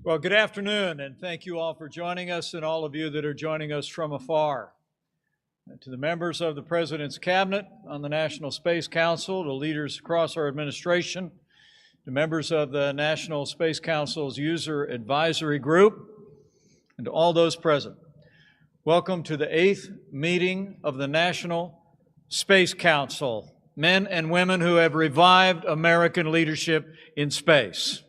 Well, good afternoon, and thank you all for joining us and all of you that are joining us from afar. And to the members of the President's Cabinet on the National Space Council, to leaders across our administration, to members of the National Space Council's User Advisory Group, and to all those present, welcome to the 8th meeting of the National Space Council, men and women who have revived American leadership in space.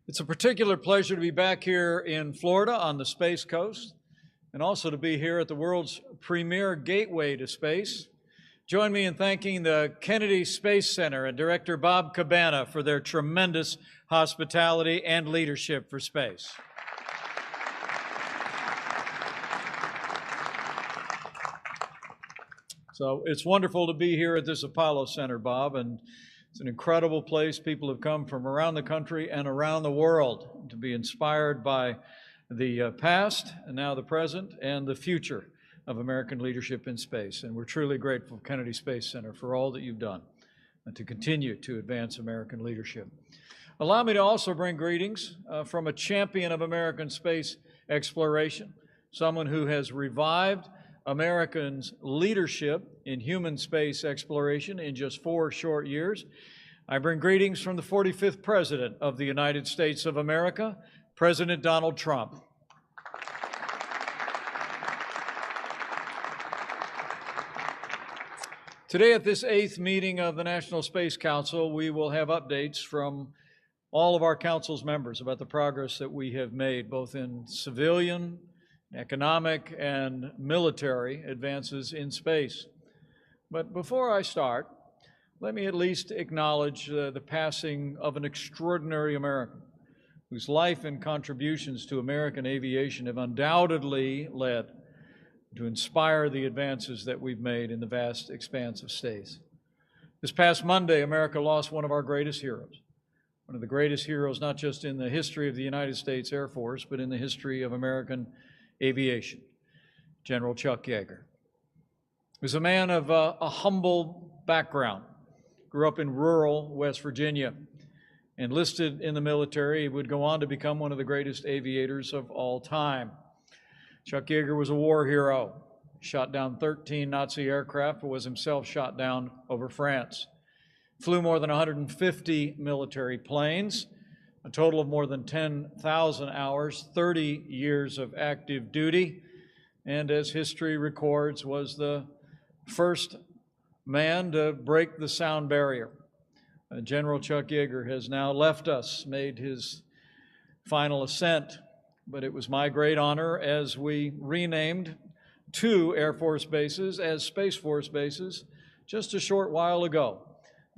It's a particular pleasure to be back here in Florida on the Space Coast, and also to be here at the world's premier gateway to space. Join me in thanking the Kennedy Space Center and Director Bob Cabana for their tremendous hospitality and leadership for space. So it's wonderful to be here at this Apollo Center, Bob, and it's an incredible place. People have come from around the country and around the world to be inspired by the past and now the present and the future of American leadership in space. And we're truly grateful, Kennedy Space Center, for all that you've done and to continue to advance American leadership. Allow me to also bring greetings from a champion of American space exploration, someone who has revived Americans' leadership in human space exploration in just 4 short years. I bring greetings from the 45th President of the United States of America, President Donald Trump. Today at this 8th meeting of the National Space Council, we will have updates from all of our council's members about the progress that we have made, both in civilian, economic, and military advances in space. But before I start, let me at least acknowledge the passing of an extraordinary American whose life and contributions to American aviation have undoubtedly led to inspire the advances that we've made in the vast expanse of space. This past Monday, America lost one of our greatest heroes, one of the greatest heroes not just in the history of the United States Air Force, but in the history of American aviation, General Chuck Yeager. He was a man of a humble background, grew up in rural West Virginia, enlisted in the military. He would go on to become one of the greatest aviators of all time. Chuck Yeager was a war hero, shot down 13 Nazi aircraft, but was himself shot down over France. Flew more than 150 military planes, a total of more than 10,000 hours, 30 years of active duty, and as history records, was the first man to break the sound barrier. General Chuck Yeager has now left us, made his final ascent, but it was my great honor as we renamed 2 Air Force bases as Space Force bases just a short while ago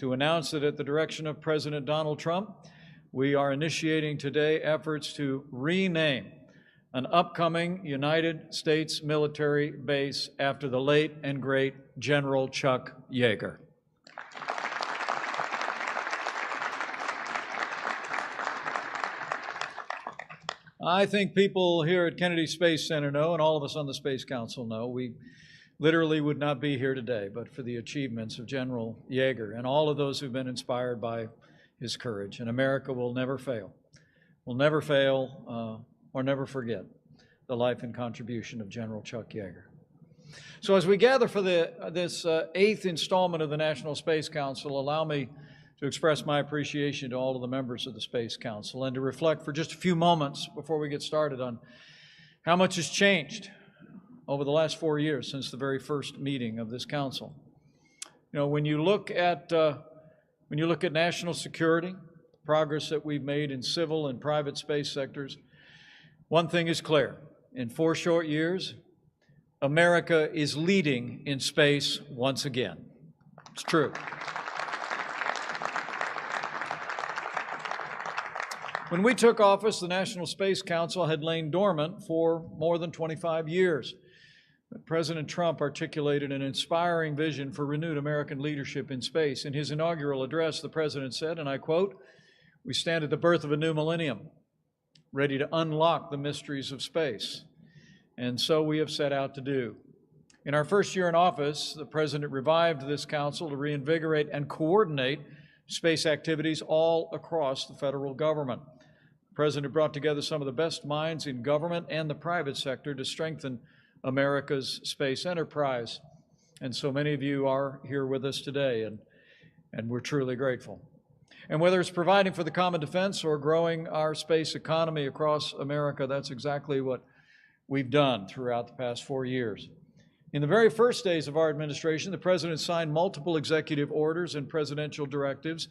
to announce that at the direction of President Donald Trump, we are initiating today efforts to rename an upcoming United States military base after the late and great General Chuck Yeager. I think people here at Kennedy Space Center know, and all of us on the Space Council know, we literally would not be here today but for the achievements of General Yeager and all of those who've been inspired by his courage. And America will never fail. Will never fail or never forget the life and contribution of General Chuck Yeager. So as we gather for this 8th installment of the National Space Council, allow me to express my appreciation to all of the members of the Space Council and to reflect for just a few moments before we get started on how much has changed over the last 4 years since the very first meeting of this council. You know, when you look at national security, the progress that we've made in civil and private space sectors, one thing is clear. In 4 short years, America is leading in space once again. It's true. When we took office, the National Space Council had lain dormant for more than 25 years. But President Trump articulated an inspiring vision for renewed American leadership in space. In his inaugural address, the President said, and I quote, "We stand at the birth of a new millennium, ready to unlock the mysteries of space." And so we have set out to do. In our first year in office, the President revived this council to reinvigorate and coordinate space activities all across the federal government. The President brought together some of the best minds in government and the private sector to strengthen America's space enterprise. And so many of you are here with us today, and we're truly grateful. And whether it's providing for the common defense or growing our space economy across America, that's exactly what we've done throughout the past 4 years. In the very first days of our administration, the President signed multiple executive orders and presidential directives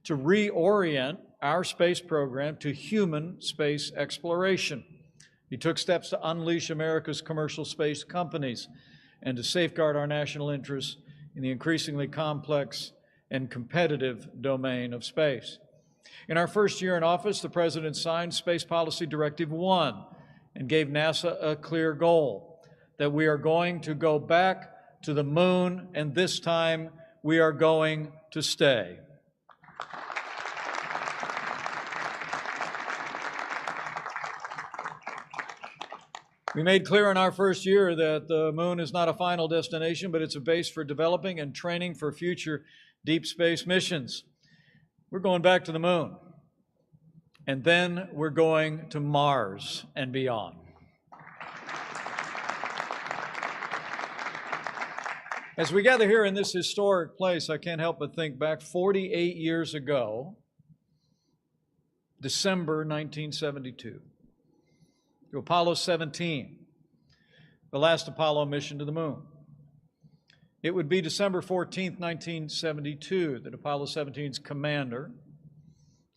to reorient our space program to human space exploration. He took steps to unleash America's commercial space companies and to safeguard our national interests in the increasingly complex and competitive domain of space. In our first year in office, the President signed Space Policy Directive 1 and gave NASA a clear goal that we are going to go back to the moon, and this time we are going to stay. We made clear in our first year that the moon is not a final destination, but it's a base for developing and training for future deep space missions. We're going back to the moon, and then we're going to Mars and beyond. As we gather here in this historic place, I can't help but think back 48 years ago, December 1972, to Apollo 17, the last Apollo mission to the moon. It would be December 14th, 1972, that Apollo 17's commander,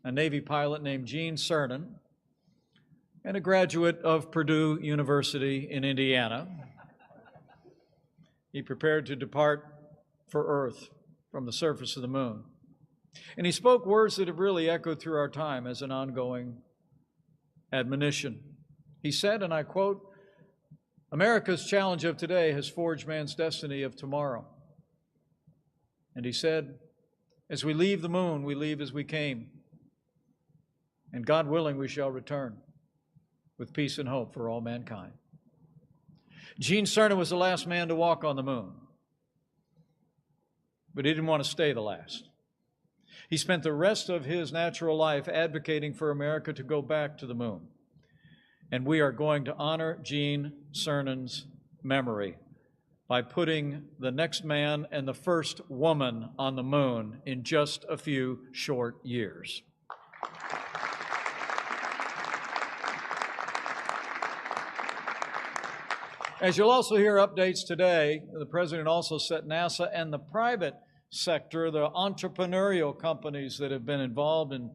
a Navy pilot named Gene Cernan, and a graduate of Purdue University in Indiana, he prepared to depart for Earth from the surface of the moon. And he spoke words that have really echoed through our time as an ongoing admonition. He said, and I quote, "America's challenge of today has forged man's destiny of tomorrow." And he said, "As we leave the moon, we leave as we came. And God willing, we shall return with peace and hope for all mankind." Gene Cernan was the last man to walk on the moon, but he didn't want to stay the last. He spent the rest of his natural life advocating for America to go back to the moon. And we are going to honor Gene Cernan's memory by putting the next man and the first woman on the moon in just a few short years. As you'll also hear updates today, the President also set NASA and the private sector, the entrepreneurial companies that have been involved in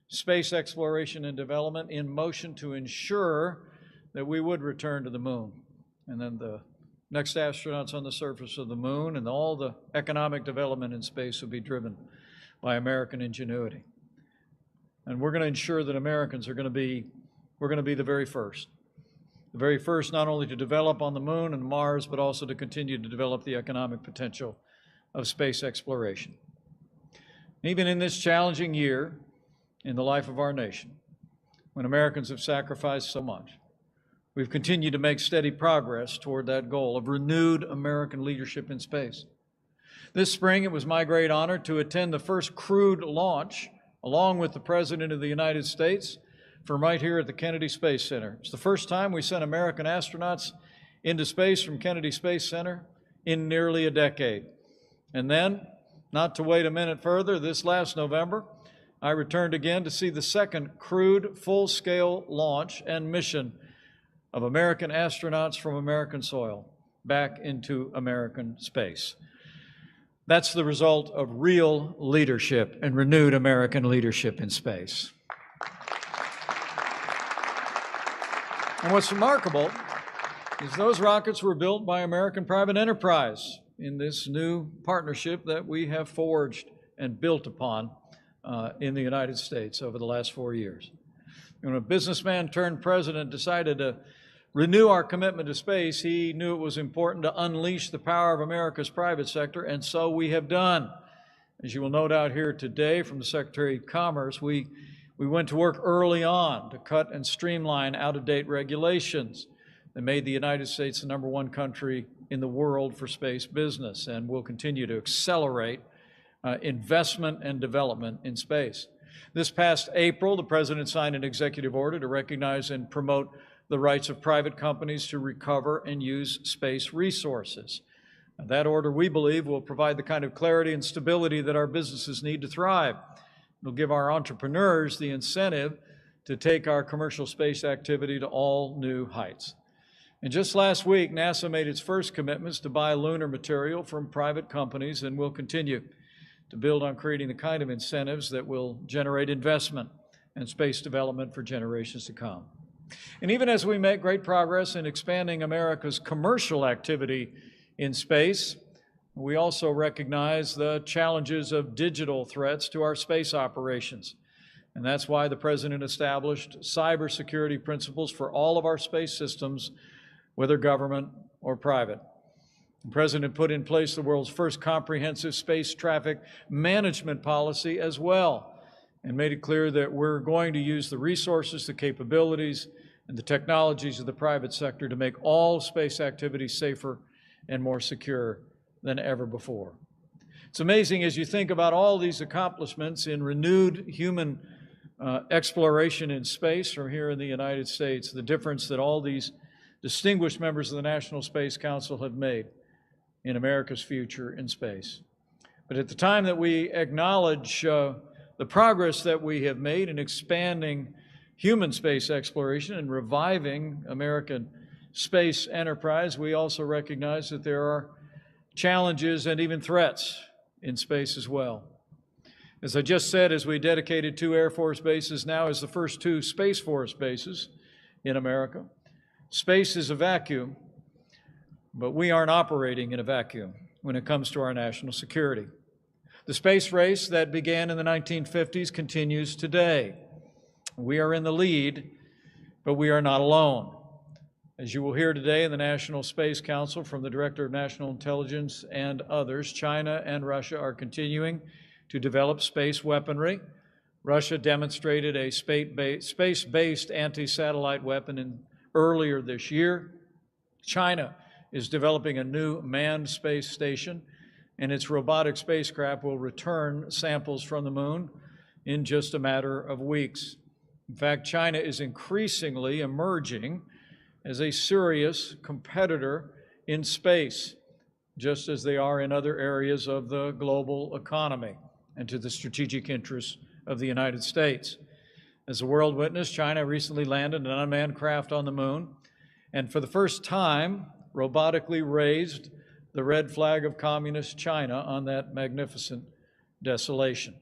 space exploration and development, in motion to ensure that we would return to the moon. And then the next astronauts on the surface of the moon and all the economic development in space will be driven by American ingenuity. And we're going to ensure that Americans we're going to be the very first. The very first not only to develop on the moon and Mars, but also to continue to develop the economic potential of space exploration. Even in this challenging year in the life of our nation, when Americans have sacrificed so much, we've continued to make steady progress toward that goal of renewed American leadership in space. This spring, it was my great honor to attend the first crewed launch, along with the President of the United States, from right here at the Kennedy Space Center. It's the first time we sent American astronauts into space from Kennedy Space Center in nearly a decade. And then, not to wait a minute further, this last November, I returned again to see the second crewed full-scale launch and mission of American astronauts from American soil back into American space. That's the result of real leadership and renewed American leadership in space. And what's remarkable is those rockets were built by American private enterprise in this new partnership that we have forged and built upon in the United States over the last 4 years. When a businessman turned president decided to renew our commitment to space, he knew it was important to unleash the power of America's private sector, and so we have done. As you will note out here today from the Secretary of Commerce, we went to work early on to cut and streamline out-of-date regulations, that made the United States the #1 country in the world for space business, and will continue to accelerate investment and development in space. This past April, the President signed an executive order to recognize and promote the rights of private companies to recover and use space resources. That order, we believe, will provide the kind of clarity and stability that our businesses need to thrive. It'll give our entrepreneurs the incentive to take our commercial space activity to all new heights. And just last week, NASA made its first commitments to buy lunar material from private companies, and will continue to build on creating the kind of incentives that will generate investment and space development for generations to come. And even as we make great progress in expanding America's commercial activity in space, we also recognize the challenges of digital threats to our space operations. And that's why the President established cybersecurity principles for all of our space systems, whether government or private. The President put in place the world's first comprehensive space traffic management policy as well, and made it clear that we're going to use the resources, the capabilities, and the technologies of the private sector to make all space activities safer and more secure than ever before. It's amazing as you think about all these accomplishments in renewed human exploration in space from here in the United States, the difference that all these distinguished members of the National Space Council have made in America's future in space. But at the time that we acknowledge the progress that we have made in expanding human space exploration and reviving American space enterprise, we also recognize that there are challenges and even threats in space as well. As I just said, as we dedicated 2 Air Force bases now as the first 2 Space Force bases in America, space is a vacuum, but we aren't operating in a vacuum when it comes to our national security. The space race that began in the 1950s continues today. We are in the lead, but we are not alone. As you will hear today in the National Space Council from the Director of National Intelligence and others, China and Russia are continuing to develop space weaponry. Russia demonstrated a space-based anti-satellite weapon earlier this year. China is developing a new manned space station, and its robotic spacecraft will return samples from the moon in just a matter of weeks. In fact, China is increasingly emerging as a serious competitor in space, just as they are in other areas of the global economy and to the strategic interests of the United States. As the world witnessed, China recently landed an unmanned craft on the moon, and for the first time, robotically raised the red flag of communist China on that magnificent desolation.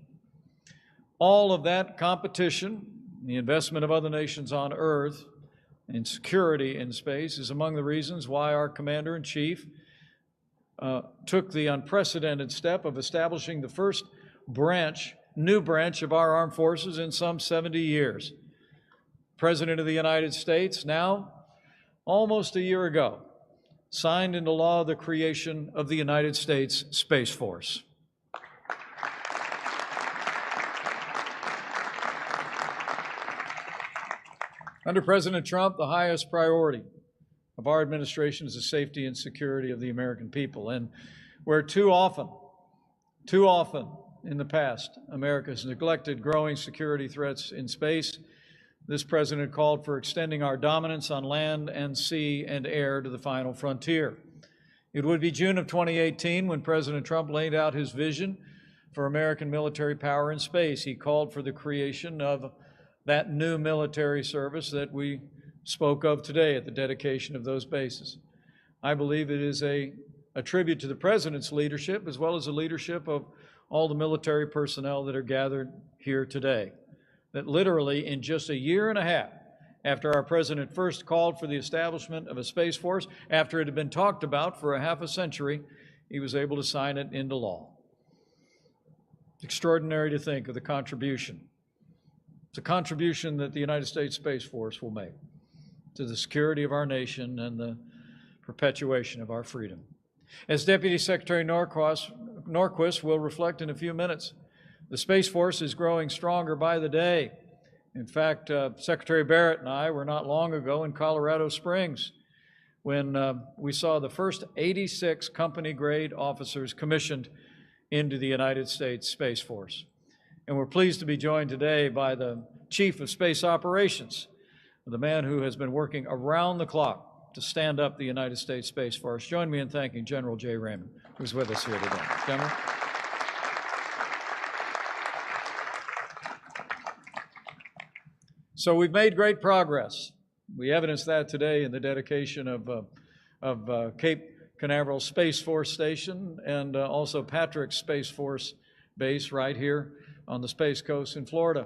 All of that competition, the investment of other nations on Earth, and security in space is among the reasons why our Commander-in-Chief took the unprecedented step of establishing the first new branch of our armed forces in some 70 years. President of the United States, now almost a year ago, signed into law the creation of the United States Space Force. Under President Trump, the highest priority of our administration is the safety and security of the American people. And where too often in the past, America has neglected growing security threats in space, this president called for extending our dominance on land and sea and air to the final frontier. It would be June of 2018 when President Trump laid out his vision for American military power in space. He called for the creation of that new military service that we spoke of today at the dedication of those bases. I believe it is a tribute to the President's leadership as well as the leadership of all the military personnel that are gathered here today, that literally in just a year and a half after our President first called for the establishment of a Space Force, after it had been talked about for a half a century, he was able to sign it into law. It's extraordinary to think of the contribution. It's a contribution that the United States Space Force will make to the security of our nation and the perpetuation of our freedom. As Deputy Secretary Norquist will reflect in a few minutes, the Space Force is growing stronger by the day. In fact, Secretary Barrett and I were not long ago in Colorado Springs when we saw the first 86 company-grade officers commissioned into the United States Space Force. And we're pleased to be joined today by the Chief of Space Operations, the man who has been working around the clock to stand up the United States Space Force. Join me in thanking General J. Raymond, who's with us here today. General. So we've made great progress. We evidenced that today in the dedication of Cape Canaveral Space Force Station and also Patrick's Space Force Base right here on the Space Coast in Florida.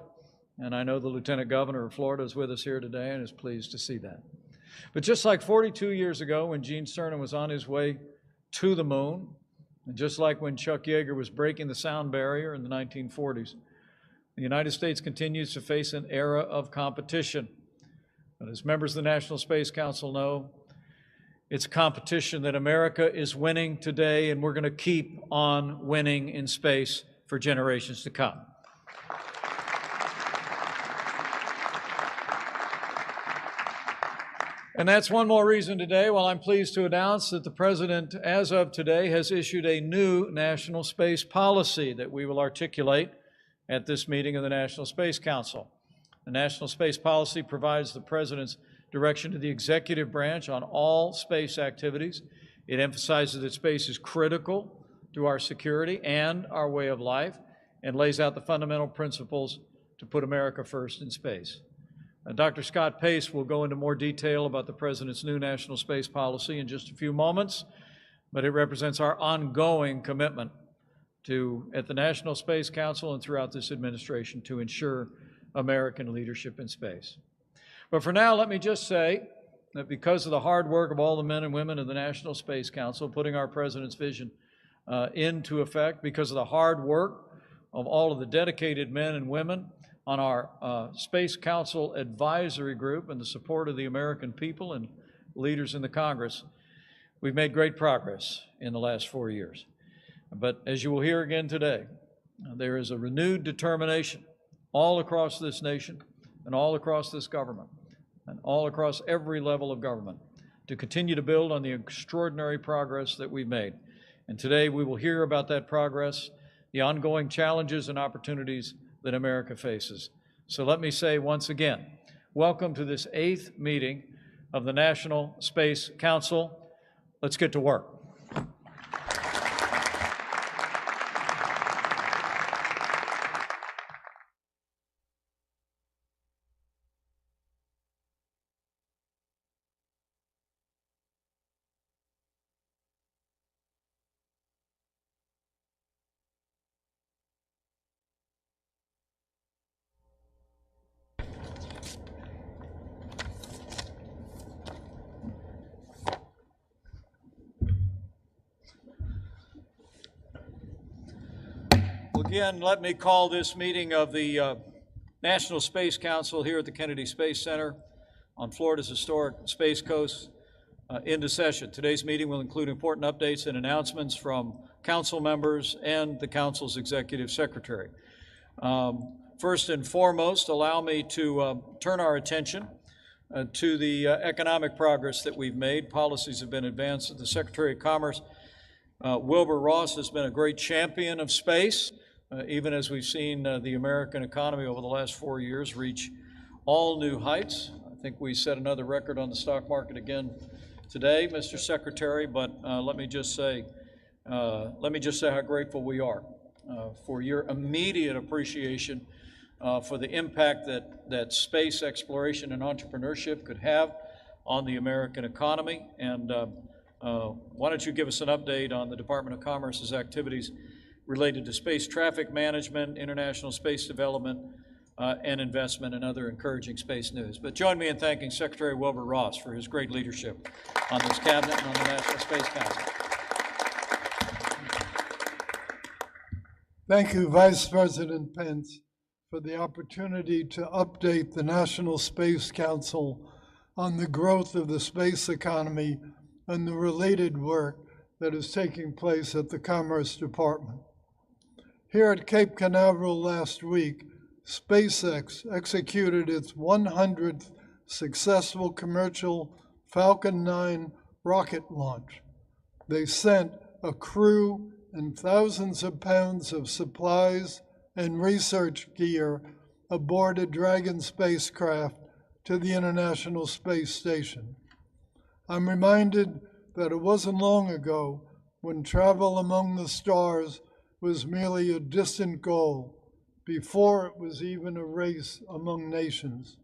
And I know the Lieutenant Governor of Florida is with us here today and is pleased to see that. But just like 42 years ago when Gene Cernan was on his way to the moon, and just like when Chuck Yeager was breaking the sound barrier in the 1940s, the United States continues to face an era of competition. But as members of the National Space Council know, it's a competition that America is winning today, and we're going to keep on winning in space for generations to come. And that's one more reason today, while I'm pleased to announce that the President, as of today, has issued a new national space policy that we will articulate at this meeting of the National Space Council. The National Space Policy provides the President's direction to the executive branch on all space activities. It emphasizes that space is critical to our security and our way of life, and lays out the fundamental principles to put America first in space. Dr. Scott Pace will go into more detail about the President's new national space policy in just a few moments, but it represents our ongoing commitment to, at the National Space Council and throughout this administration, to ensure American leadership in space. But for now, let me just say that because of the hard work of all the men and women of the National Space Council putting our President's vision into effect, because of the hard work of all of the dedicated men and women on our Space Council Advisory Group and the support of the American people and leaders in the Congress, we've made great progress in the last 4 years. But as you will hear again today, there is a renewed determination all across this nation and all across this government and all across every level of government to continue to build on the extraordinary progress that we've made. And today we will hear about that progress, the ongoing challenges and opportunities that America faces. So let me say once again, welcome to this 8th meeting of the National Space Council. Let's get to work. Again, let me call this meeting of the National Space Council here at the Kennedy Space Center on Florida's historic Space Coast into session. Today's meeting will include important updates and announcements from council members and the council's executive secretary. First and foremost, allow me to turn our attention to the economic progress that we've made. Policies have been advanced. The Secretary of Commerce, Wilbur Ross, has been a great champion of space. Even as we've seen the American economy over the last 4 years reach all new heights. I think we set another record on the stock market again today, Mr. Secretary, but let me just say how grateful we are for your immediate appreciation for the impact that space exploration and entrepreneurship could have on the American economy. And why don't you give us an update on the Department of Commerce's activities related to space traffic management, international space development, and investment, and other encouraging space news. But join me in thanking Secretary Wilbur Ross for his great leadership on this cabinet and on the National Space Council. Thank you, Vice President Pence, for the opportunity to update the National Space Council on the growth of the space economy and the related work that is taking place at the Commerce Department. Here at Cape Canaveral last week, SpaceX executed its 100th successful commercial Falcon 9 rocket launch. They sent a crew and thousands of pounds of supplies and research gear aboard a Dragon spacecraft to the International Space Station. I'm reminded that it wasn't long ago when travel among the stars was merely a distant goal, before it was even a race among nations.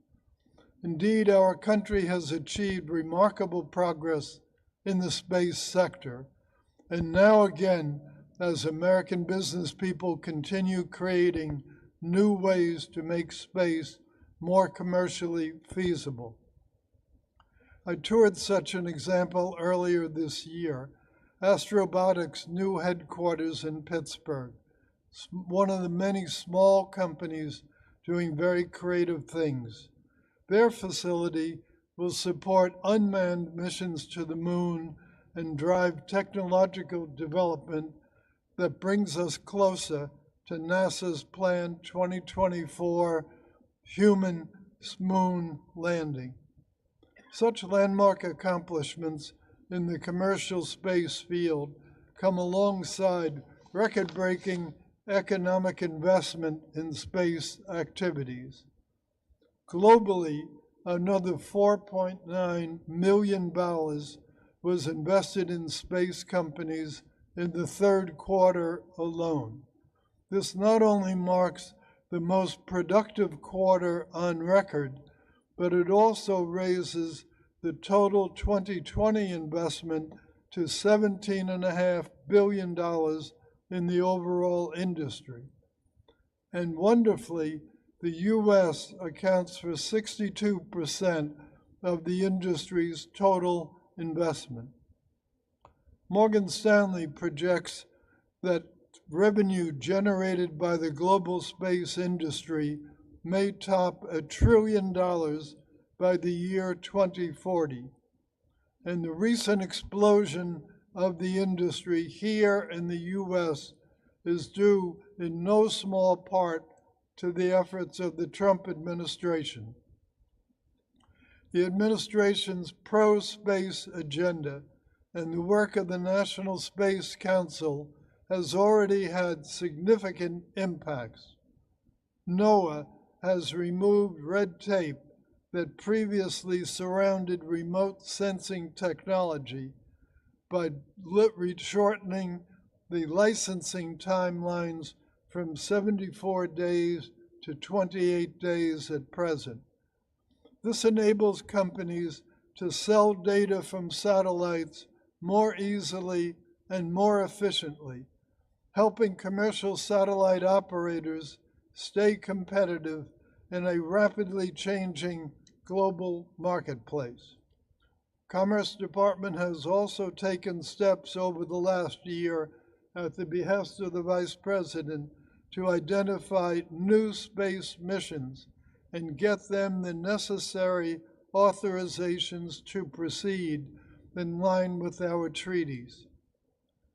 Indeed, our country has achieved remarkable progress in the space sector, and now again, as American business people continue creating new ways to make space more commercially feasible. I toured such an example earlier this year, Astrobotic's new headquarters in Pittsburgh, one of the many small companies doing very creative things. Their facility will support unmanned missions to the moon and drive technological development that brings us closer to NASA's planned 2024 human moon landing. Such landmark accomplishments in the commercial space field come alongside record-breaking economic investment in space activities. Globally, another $4.9 million was invested in space companies in the third quarter alone. This not only marks the most productive quarter on record, but it also raises the total 2020 investment to $17.5 billion in the overall industry. And wonderfully, the U.S. accounts for 62% of the industry's total investment. Morgan Stanley projects that revenue generated by the global space industry may top $1 trillion by the year 2040. And the recent explosion of the industry here in the U.S. is due in no small part to the efforts of the Trump administration. The administration's pro-space agenda and the work of the National Space Council has already had significant impacts. NOAA has removed red tape that previously surrounded remote sensing technology by shortening the licensing timelines from 74 days to 28 days at present. This enables companies to sell data from satellites more easily and more efficiently, helping commercial satellite operators stay competitive in a rapidly changing global marketplace. Commerce Department has also taken steps over the last year at the behest of the Vice President to identify new space missions and get them the necessary authorizations to proceed in line with our treaties.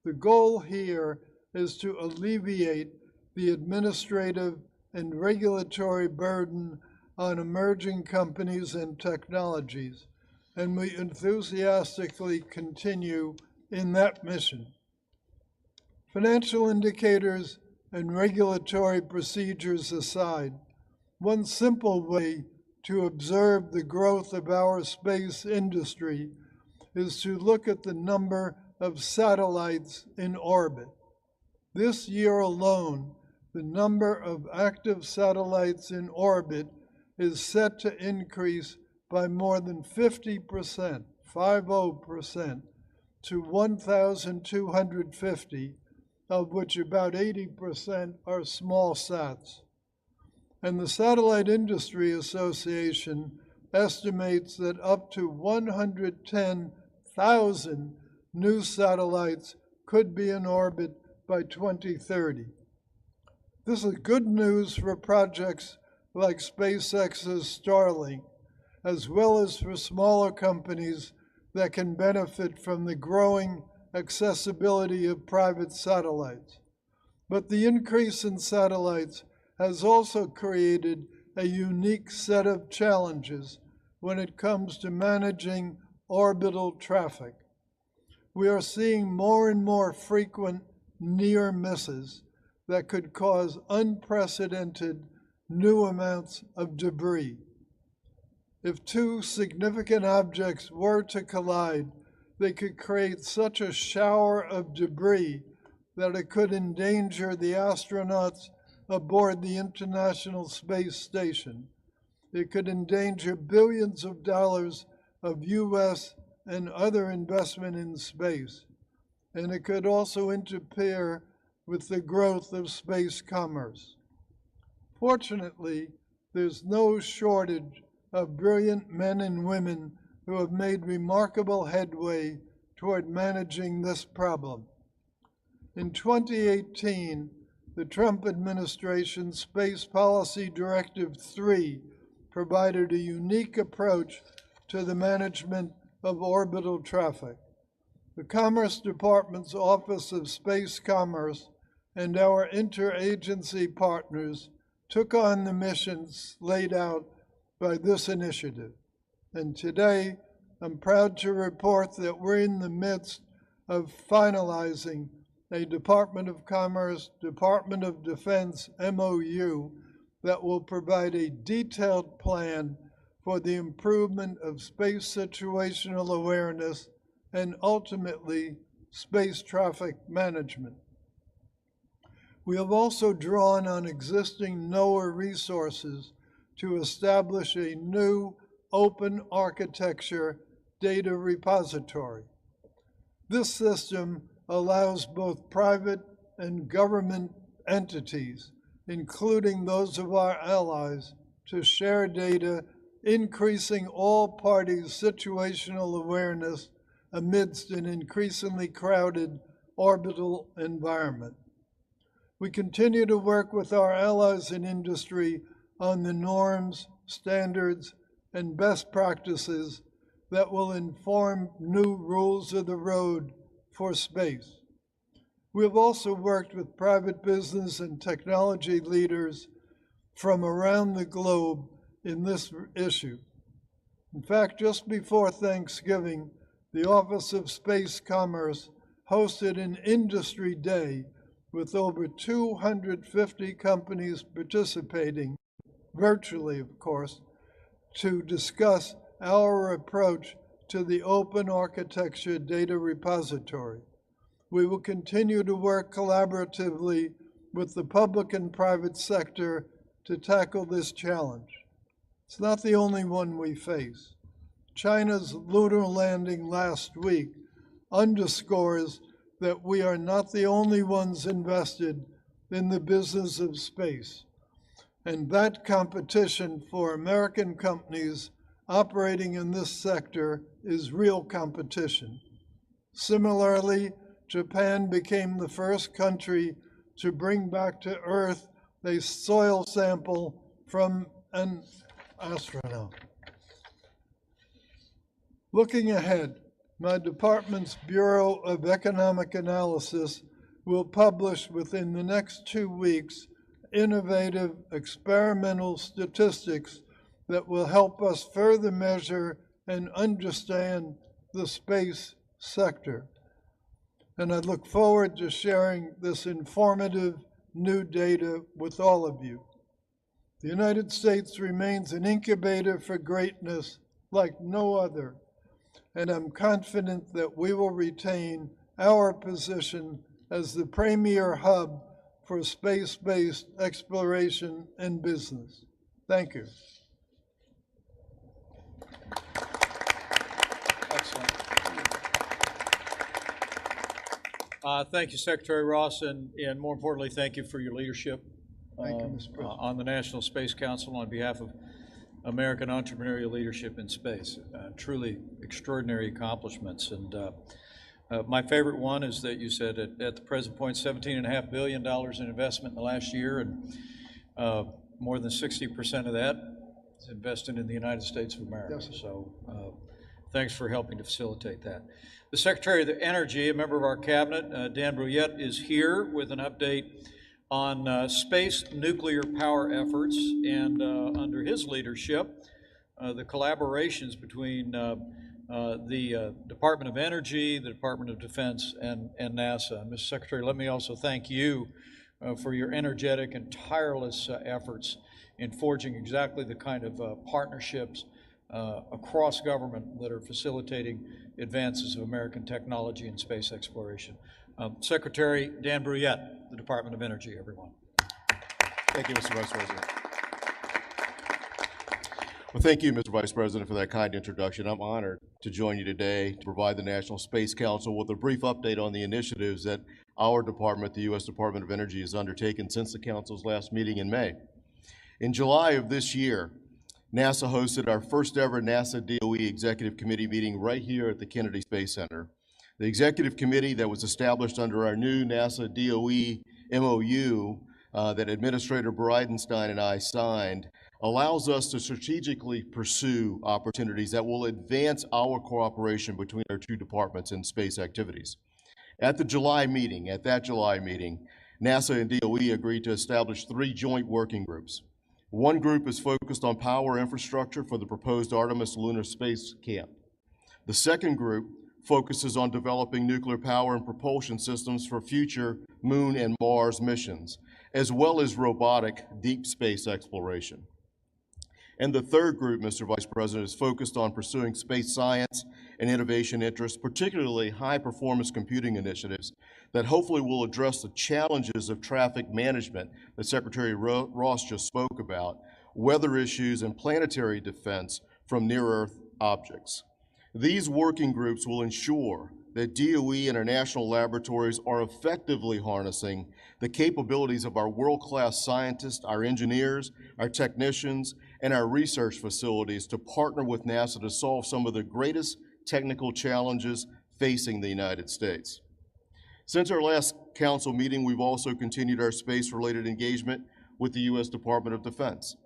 The goal here is to alleviate the administrative and regulatory burden on emerging companies and technologies, and we enthusiastically continue in that mission. Financial indicators and regulatory procedures aside, one simple way to observe the growth of our space industry is to look at the number of satellites in orbit. This year alone, the number of active satellites in orbit is set to increase by more than 50%, 50%, to 1,250, of which about 80% are small sats. And the Satellite Industry Association estimates that up to 110,000 new satellites could be in orbit by 2030. This is good news for projects like SpaceX's Starlink, as well as for smaller companies that can benefit from the growing accessibility of private satellites. But the increase in satellites has also created a unique set of challenges when it comes to managing orbital traffic. we are seeing more and more frequent near misses that could cause unprecedented new amounts of debris. If two significant objects were to collide, they could create such a shower of debris that it could endanger the astronauts aboard the International Space Station. It could endanger billions of dollars of U.S. and other investment in space. And it could also interfere with the growth of space commerce. Fortunately, there's no shortage of brilliant men and women who have made remarkable headway toward managing this problem. In 2018, the Trump administration Space Policy Directive 3 provided a unique approach to the management of orbital traffic. The Commerce Department's Office of Space Commerce and our interagency partners took on the missions laid out by this initiative. And today, I'm proud to report that we're in the midst of finalizing a Department of Commerce, Department of Defense MOU that will provide a detailed plan for the improvement of space situational awareness and ultimately space traffic management. We have also drawn on existing NOAA resources to establish a new open architecture data repository. This system allows both private and government entities, including those of our allies, to share data, increasing all parties' situational awareness amidst an increasingly crowded orbital environment. We continue to work with our allies in industry on the norms, standards, and best practices that will inform new rules of the road for space. We have also worked with private business and technology leaders from around the globe in this issue. In fact, just before Thanksgiving, the Office of Space Commerce hosted an industry day with over 250 companies participating, virtually of course, to discuss our approach to the open architecture data repository. We will continue to work collaboratively with the public and private sector to tackle this challenge. It's not the only one we face. China's lunar landing last week underscores that we are not the only ones invested in the business of space. And that competition for American companies operating in this sector is real competition. Similarly, Japan became the first country to bring back to Earth a soil sample from an astronaut. Looking ahead, my department's Bureau of Economic Analysis will publish within the next 2 weeks innovative experimental statistics that will help us further measure and understand the space sector. And I look forward to sharing this informative new data with all of you. The United States remains an incubator for greatness like no other, and I'm confident that we will retain our position as the premier hub for space-based exploration and business. Thank you. Excellent. Thank you, Secretary Ross, and more importantly, thank you for your leadership Thank you, Mr. President. on the National Space Council on behalf of American entrepreneurial leadership in space. Truly extraordinary accomplishments. And my favorite one is that you said at the present point, $17.5 billion in investment in the last year, and more than 60% of that is invested in the United States of America. Yes, sir. So thanks for helping to facilitate that. The Secretary of Energy, a member of our cabinet, Dan Brouillette, is here with an update on space nuclear power efforts, and under his leadership, the collaborations between the Department of Energy, the Department of Defense, and NASA. Mr. Secretary, let me also thank you for your energetic and tireless efforts in forging exactly the kind of partnerships across government that are facilitating advances of American technology and space exploration. Secretary Dan Brouillette, the Department of Energy, everyone. Thank you, Mr. Vice President. Well, thank you, Mr. Vice President, for that kind introduction. I'm honored to join you today to provide the National Space Council with a brief update on the initiatives that our department, the U.S. Department of Energy, has undertaken since the Council's last meeting in May. In July of this year, NASA hosted our first ever NASA DOE Executive Committee meeting right here at the Kennedy Space Center. The Executive Committee that was established under our new NASA DOE MOU that Administrator Bridenstine and I signed allows us to strategically pursue opportunities that will advance our cooperation between our two departments in space activities. At that July meeting, NASA and DOE agreed to establish 3 joint working groups. One group is focused on power infrastructure for the proposed Artemis Lunar Space Camp. The second group focuses on developing nuclear power and propulsion systems for future Moon and Mars missions, as well as robotic deep space exploration. And the third group, Mr. Vice President, is focused on pursuing space science and innovation interests, particularly high-performance computing initiatives that hopefully will address the challenges of traffic management that Secretary Ross just spoke about, weather issues, and planetary defense from near-Earth objects. These working groups will ensure that DOE and our national laboratories are effectively harnessing the capabilities of our world-class scientists, our engineers, our technicians, and our research facilities to partner with NASA to solve some of the greatest technical challenges facing the United States. Since our last council meeting, we've also continued our space-related engagement with the U.S. Department of Defense.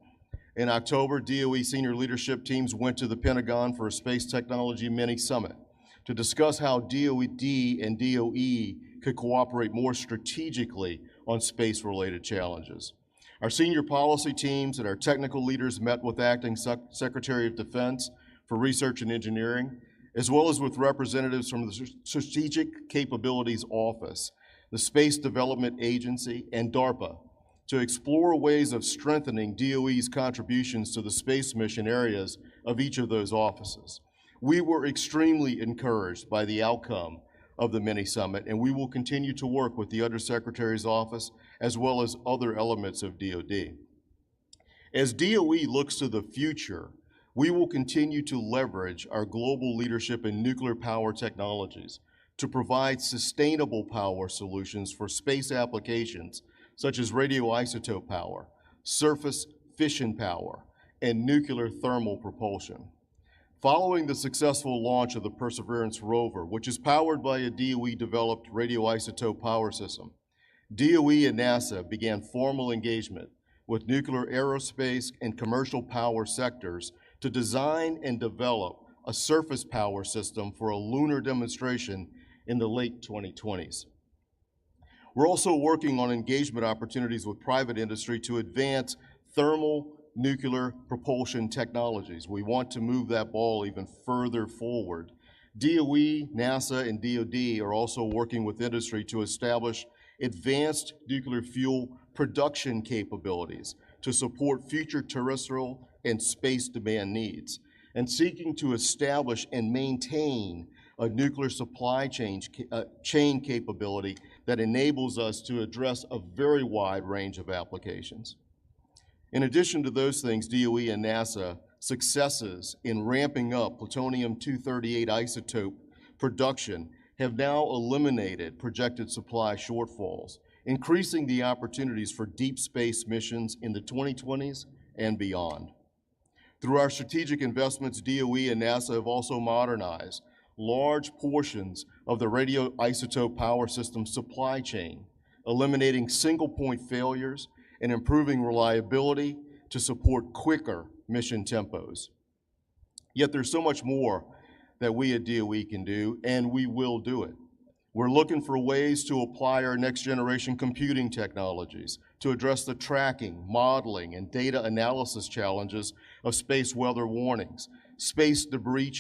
In October, DOE senior leadership teams went to the Pentagon for a space technology mini-summit to discuss how DOD and DOE could cooperate more strategically on space-related challenges. Our senior policy teams and our technical leaders met with Acting Secretary of Defense for Research and Engineering, as well as with representatives from the Strategic Capabilities Office, the Space Development Agency, and DARPA to explore ways of strengthening DOE's contributions to the space mission areas of each of those offices. We were extremely encouraged by the outcome of the mini-summit, and we will continue to work with the Undersecretary's office as well as other elements of DoD. As DOE looks to the future, we will continue to leverage our global leadership in nuclear power technologies to provide sustainable power solutions for space applications such as radioisotope power, surface fission power, and nuclear thermal propulsion. Following the successful launch of the Perseverance rover, which is powered by a DOE-developed radioisotope power system, DOE and NASA began formal engagement with nuclear aerospace and commercial power sectors to design and develop a surface power system for a lunar demonstration in the late 2020s. We're also working on engagement opportunities with private industry to advance thermal nuclear propulsion technologies. We want to move that ball even further forward. DOE, NASA, and DoD are also working with industry to establish advanced nuclear fuel production capabilities to support future terrestrial and space demand needs, and seeking to establish and maintain a nuclear supply chain capability that enables us to address a very wide range of applications. In addition to those things, DOE and NASA successes in ramping up plutonium-238 isotope production have now eliminated projected supply shortfalls, increasing the opportunities for deep space missions in the 2020s and beyond. Through our strategic investments, DOE and NASA have also modernized large portions of the radioisotope power system supply chain, eliminating single-point failures and improving reliability to support quicker mission tempos. Yet there's so much more that we at DOE can do, and we will do it. We're looking for ways to apply our next-generation computing technologies to address the tracking, modeling, and data analysis challenges of space weather warnings, space debris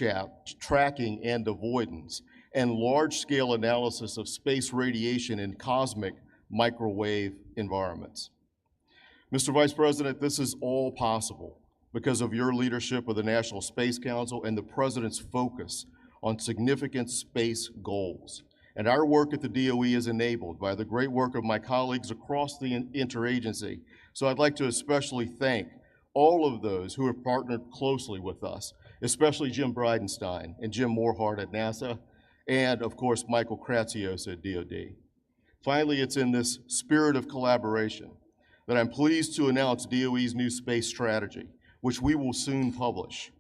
tracking and avoidance, and large-scale analysis of space radiation in cosmic microwave environments. Mr. Vice President, this is all possible because of your leadership of the National Space Council and the President's focus on significant space goals. And our work at the DOE is enabled by the great work of my colleagues across the interagency. So I'd like to especially thank all of those who have partnered closely with us, especially Jim Bridenstine and Jim Morehart at NASA, and of course, Michael Kratsios at DOD. Finally, it's in this spirit of collaboration that I'm pleased to announce DOE's new space strategy, which we will soon publish.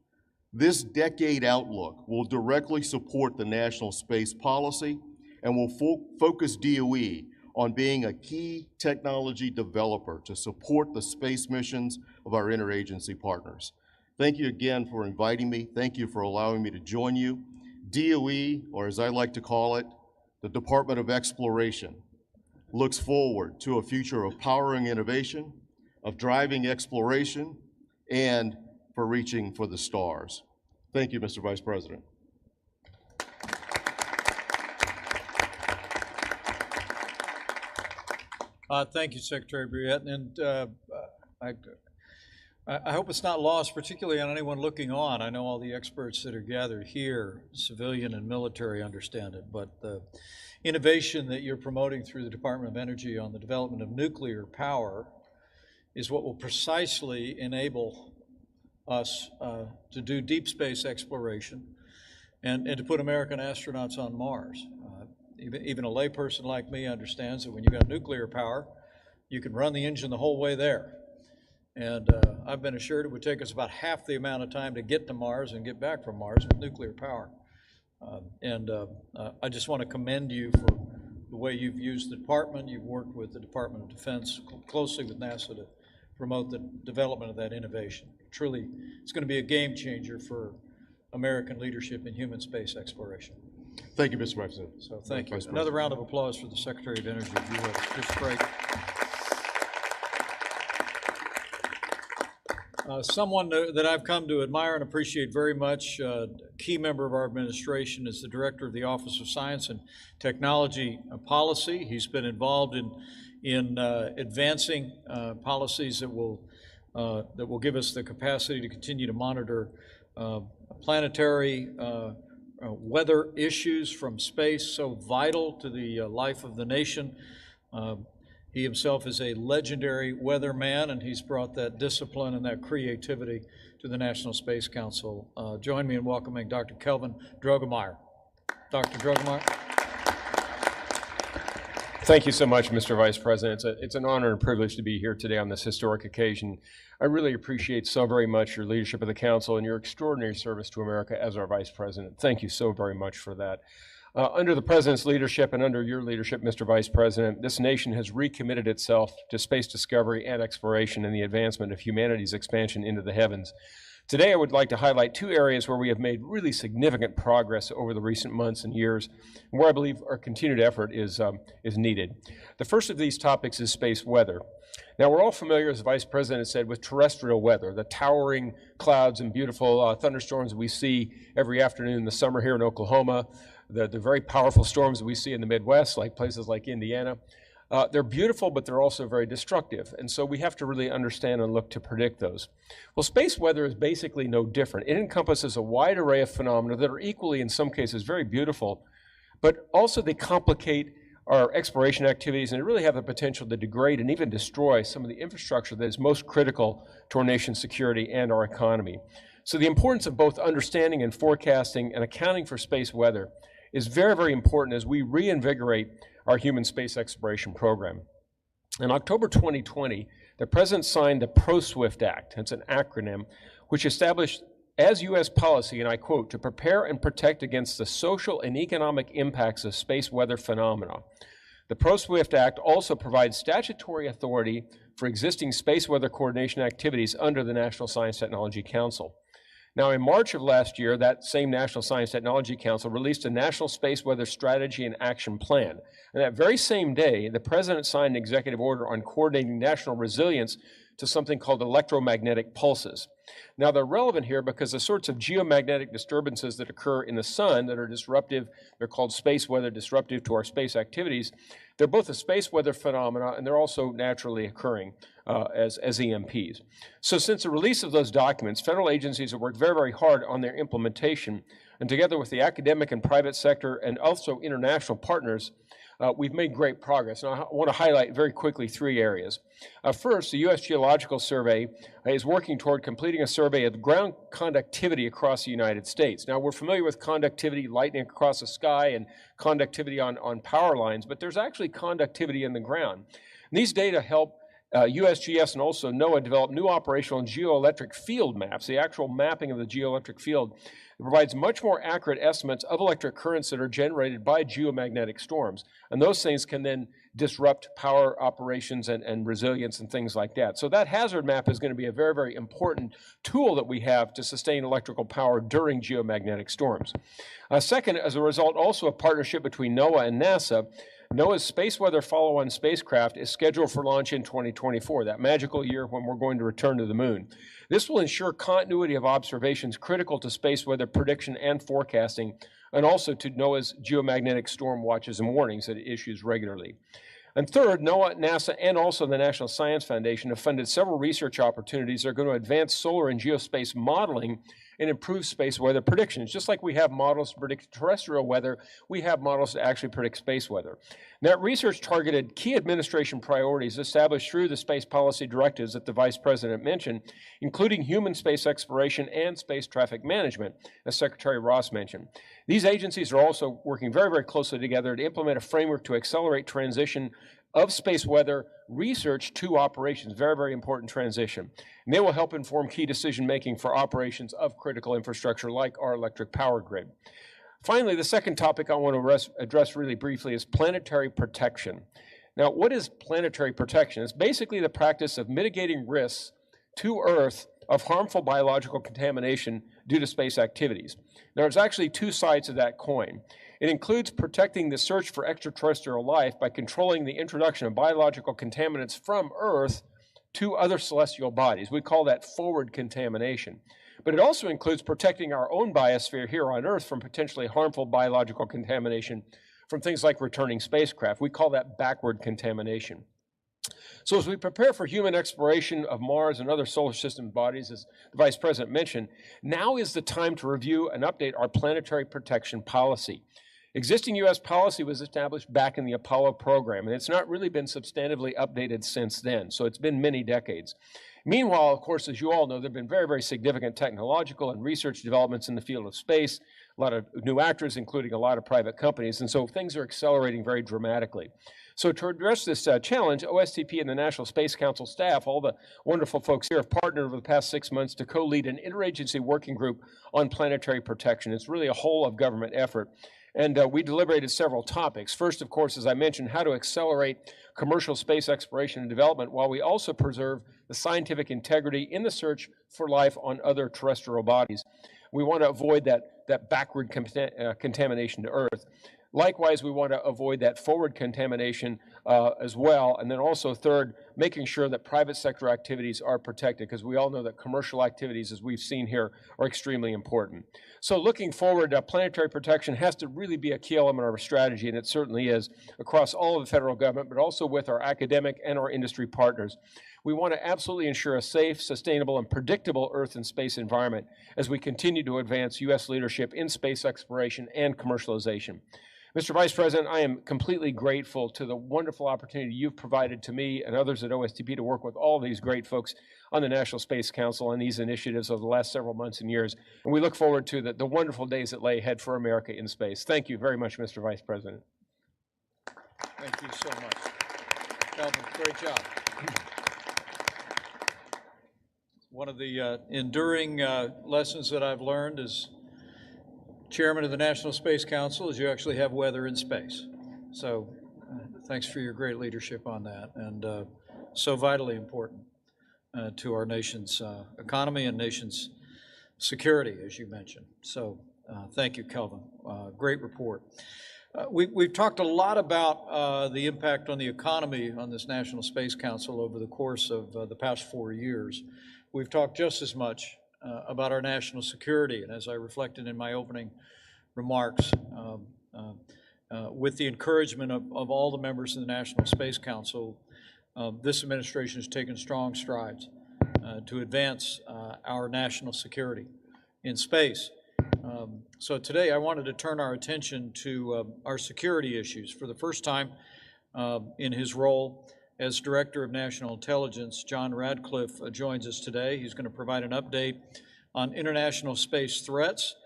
This decade outlook will directly support the national space policy and will focus DOE on being a key technology developer to support the space missions of our interagency partners. Thank you again for inviting me. Thank you for allowing me to join you. DOE, or as I like to call it, the Department of Exploration, looks forward to a future of powering innovation, of driving exploration, and for reaching for the stars. Thank you, Mr. Vice President. Thank you, Secretary Brouillette, and I hope it's not lost, particularly on anyone looking on. I know all the experts that are gathered here, civilian and military, understand it, but the innovation that you're promoting through the Department of Energy on the development of nuclear power is what will precisely enable us to do deep space exploration and to put American astronauts on Mars. Even a layperson like me understands that when you've got nuclear power, you can run the engine the whole way there. And I've been assured it would take us about half the amount of time to get to Mars and get back from Mars with nuclear power. I just want to commend you for the way you've used the department. You've worked with the Department of Defense closely with NASA to promote the development of that innovation. Truly, it's going to be a game changer for American leadership in human space exploration. Thank you, Mr. President. So thank you. Another round of applause for the Secretary of Energy. You are just great. Someone that I've come to admire and appreciate very much, a key member of our administration, is the Director of the Office of Science and Technology Policy. He's been involved in advancing policies that will give us the capacity to continue to monitor planetary weather issues from space, so vital to the life of the nation. He himself is a legendary weatherman, and he's brought that discipline and that creativity to the National Space Council. Join me in welcoming Dr. Kelvin Droegemeier. Dr. Droegemeier. Thank you so much, Mr. Vice President. It's an honor and privilege to be here today on this historic occasion. I really appreciate so very much your leadership of the Council and your extraordinary service to America as our Vice President. Thank you so very much for that. Under the President's leadership and under your leadership, Mr. Vice President, this nation has recommitted itself to space discovery and exploration and the advancement of humanity's expansion into the heavens. Today, I would like to highlight two areas where we have made really significant progress over the recent months and years, and where I believe our continued effort is needed. The first of these topics is space weather. Now, we're all familiar, as the Vice President said, with terrestrial weather, the towering clouds and beautiful thunderstorms we see every afternoon in the summer here in Oklahoma, the very powerful storms that we see in the Midwest, like places like Indiana. They're beautiful, but they're also very destructive. And so we have to really understand and look to predict those. Well, space weather is basically no different. It encompasses a wide array of phenomena that are equally, in some cases, very beautiful, but also they complicate our exploration activities, and they really have the potential to degrade and even destroy some of the infrastructure that is most critical to our nation's security and our economy. So the importance of both understanding and forecasting and accounting for space weather is very, very important as we reinvigorate our human space exploration program. In October 2020, the President signed the Pro-SWIFT Act, it's an acronym, which established as U.S. policy, and I quote, to prepare and protect against the social and economic impacts of space weather phenomena. The Pro-SWIFT Act also provides statutory authority for existing space weather coordination activities under the National Science Technology Council. Now, in March of last year, that same National Science Technology Council released a National Space Weather Strategy and Action Plan. And that very same day, the President signed an executive order on coordinating national resilience to something called electromagnetic pulses. Now, they're relevant here because the sorts of geomagnetic disturbances that occur in the sun that are disruptive, they're called space weather, disruptive to our space activities. They're both a space weather phenomena, and they're also naturally occurring as EMPs. So since the release of those documents, federal agencies have worked very, very hard on their implementation, and together with the academic and private sector and also international partners, we've made great progress. And I want to highlight very quickly 3 areas. First, the U.S. Geological Survey is working toward completing a survey of ground conductivity across the United States. Now, we're familiar with conductivity, lightning across the sky, and conductivity on power lines, but there's actually conductivity in the ground. And these data help USGS and also NOAA develop new operational and geoelectric field maps, the actual mapping of the geoelectric field. It provides much more accurate estimates of electric currents that are generated by geomagnetic storms. And those things can then disrupt power operations and resilience and things like that. So that hazard map is going to be a very, very important tool that we have to sustain electrical power during geomagnetic storms. Second, as a result, also a partnership between NOAA and NASA. NOAA's Space Weather Follow-On spacecraft is scheduled for launch in 2024, that magical year when we're going to return to the moon. This will ensure continuity of observations critical to space weather prediction and forecasting, and also to NOAA's geomagnetic storm watches and warnings that it issues regularly. And third, NOAA, NASA, and also the National Science Foundation have funded several research opportunities that are going to advance solar and geospace modeling and improve space weather predictions. Just like we have models to predict terrestrial weather, we have models to actually predict space weather. That research targeted key administration priorities established through the space policy directives that the Vice President mentioned, including human space exploration and space traffic management, as Secretary Ross mentioned. These agencies are also working very, very closely together to implement a framework to accelerate transition of space weather research to operations, very, very important transition. And they will help inform key decision-making for operations of critical infrastructure like our electric power grid. Finally, the second topic I want to address really briefly is planetary protection. Now, what is planetary protection? It's basically the practice of mitigating risks to Earth of harmful biological contamination due to space activities. Now, there's actually 2 sides of that coin. It includes protecting the search for extraterrestrial life by controlling the introduction of biological contaminants from Earth to other celestial bodies. We call that forward contamination. But it also includes protecting our own biosphere here on Earth from potentially harmful biological contamination from things like returning spacecraft. We call that backward contamination. So as we prepare for human exploration of Mars and other solar system bodies, as the Vice President mentioned, now is the time to review and update our planetary protection policy. Existing U.S. policy was established back in the Apollo program, and it's not really been substantively updated since then, so it's been many decades. Meanwhile, of course, as you all know, there have been very, very significant technological and research developments in the field of space, a lot of new actors, including a lot of private companies, and so things are accelerating very dramatically. So to address this challenge, OSTP and the National Space Council staff, all the wonderful folks here, have partnered over the past 6 months to co-lead an interagency working group on planetary protection. It's really a whole of government effort. And we deliberated several topics. First, of course, as I mentioned, how to accelerate commercial space exploration and development while we also preserve the scientific integrity in the search for life on other terrestrial bodies. We want to avoid that backward contamination to Earth. Likewise, we want to avoid that forward contamination as well. And then also third, making sure that private sector activities are protected, because we all know that commercial activities, as we've seen here, are extremely important. So looking forward, planetary protection has to really be a key element of our strategy, and it certainly is across all of the federal government, but also with our academic and our industry partners. We want to absolutely ensure a safe, sustainable, and predictable Earth and space environment as we continue to advance U.S. leadership in space exploration and commercialization. Mr. Vice President, I am completely grateful to the wonderful opportunity you've provided to me and others at OSTP to work with all these great folks on the National Space Council on these initiatives over the last several months and years. And we look forward to the wonderful days that lay ahead for America in space. Thank you very much, Mr. Vice President. Thank you so much. Calvin, great job. One of the enduring lessons that I've learned as chairman of the National Space Council is you actually have weather in space. So thanks for your great leadership on that, and so vitally important to our nation's economy and nation's security, as you mentioned. So thank you, Kelvin. Great report. We've talked a lot about the impact on the economy on this National Space Council over the course of the past 4 years. We've talked just as much about our national security, and as I reflected in my opening remarks, with the encouragement of all the members of the National Space Council, this administration has taken strong strides to advance our national security in space. So today I wanted to turn our attention to our security issues. For the first time in his role as Director of National Intelligence, John Radcliffe joins us today. He's going to provide an update on international space threats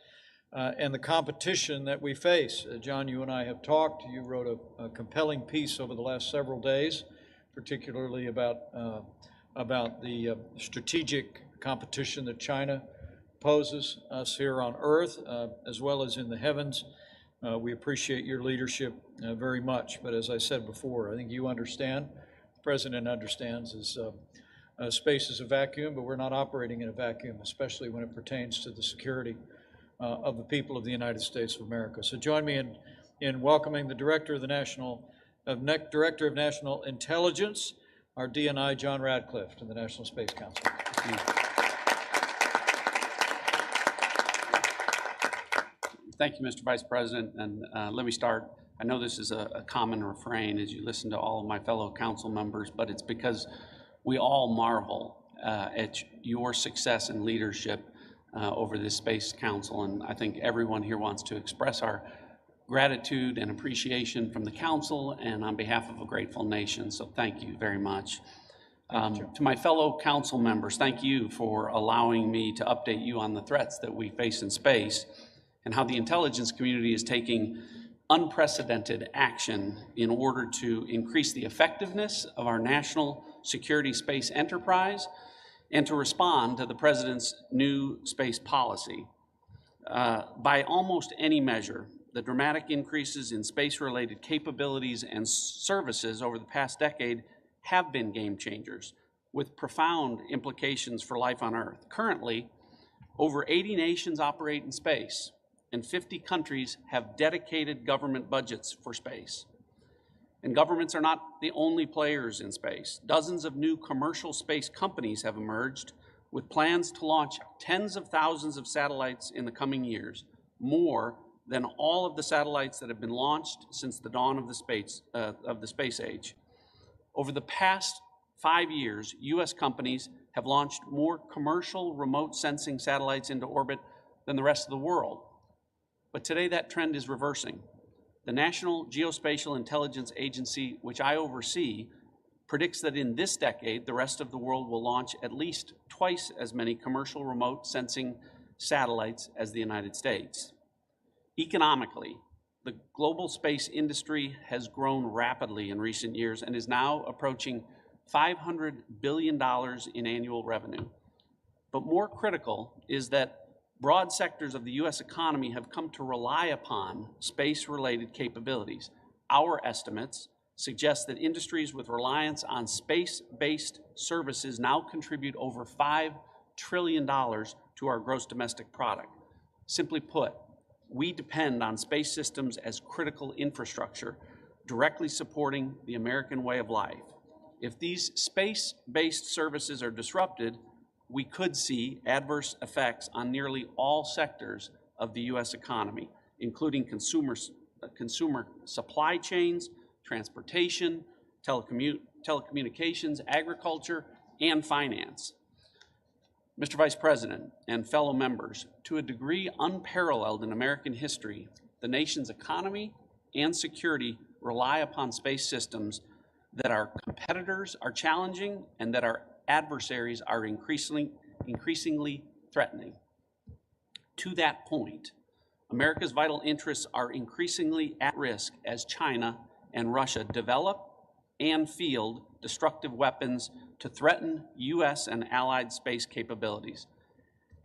and the competition that we face. John, you and I have talked. You wrote a compelling piece over the last several days, particularly about the strategic competition that China poses us here on Earth, as well as in the heavens. We appreciate your leadership very much, but as I said before, I think you understand, the President understands, space is a vacuum, but we're not operating in a vacuum, especially when it pertains to the security of the people of the United States of America. So join me in welcoming the Director of National Intelligence, our DNI, John Radcliffe, to the National Space Council. Thank you, Mr. Vice President, and let me start. I know this is a common refrain as you listen to all of my fellow council members, but it's because we all marvel at your success and leadership over this Space Council, and I think everyone here wants to express our gratitude and appreciation from the Council and on behalf of a grateful nation, so thank you very much. To my fellow council members, thank you for allowing me to update you on the threats that we face in space and how the intelligence community is taking unprecedented action in order to increase the effectiveness of our national security space enterprise and to respond to the President's new space policy. By almost any measure, the dramatic increases in space-related capabilities and services over the past decade have been game changers with profound implications for life on Earth. Currently, over 80 nations operate in space, and 50 countries have dedicated government budgets for space. And governments are not the only players in space. Dozens of new commercial space companies have emerged with plans to launch tens of thousands of satellites in the coming years, more than all of the satellites that have been launched since the dawn of the space age. Over the past 5 years, U.S. companies have launched more commercial remote sensing satellites into orbit than the rest of the world. But today that trend is reversing. The National Geospatial-Intelligence Agency, which I oversee, predicts that in this decade, the rest of the world will launch at least twice as many commercial remote sensing satellites as the United States. Economically, the global space industry has grown rapidly in recent years and is now approaching $500 billion in annual revenue. But more critical is that broad sectors of the U.S. economy have come to rely upon space-related capabilities. Our estimates suggest that industries with reliance on space-based services now contribute over $5 trillion to our gross domestic product. Simply put, we depend on space systems as critical infrastructure, directly supporting the American way of life. If these space-based services are disrupted, we could see adverse effects on nearly all sectors of the U.S. economy, including consumer supply chains, transportation, telecommunications, agriculture, and finance. Mr. Vice President and fellow members, to a degree unparalleled in American history, the nation's economy and security rely upon space systems that our competitors are challenging and that our adversaries are increasingly threatening. To that point, America's vital interests are increasingly at risk as China and Russia develop and field destructive weapons to threaten U.S. and allied space capabilities.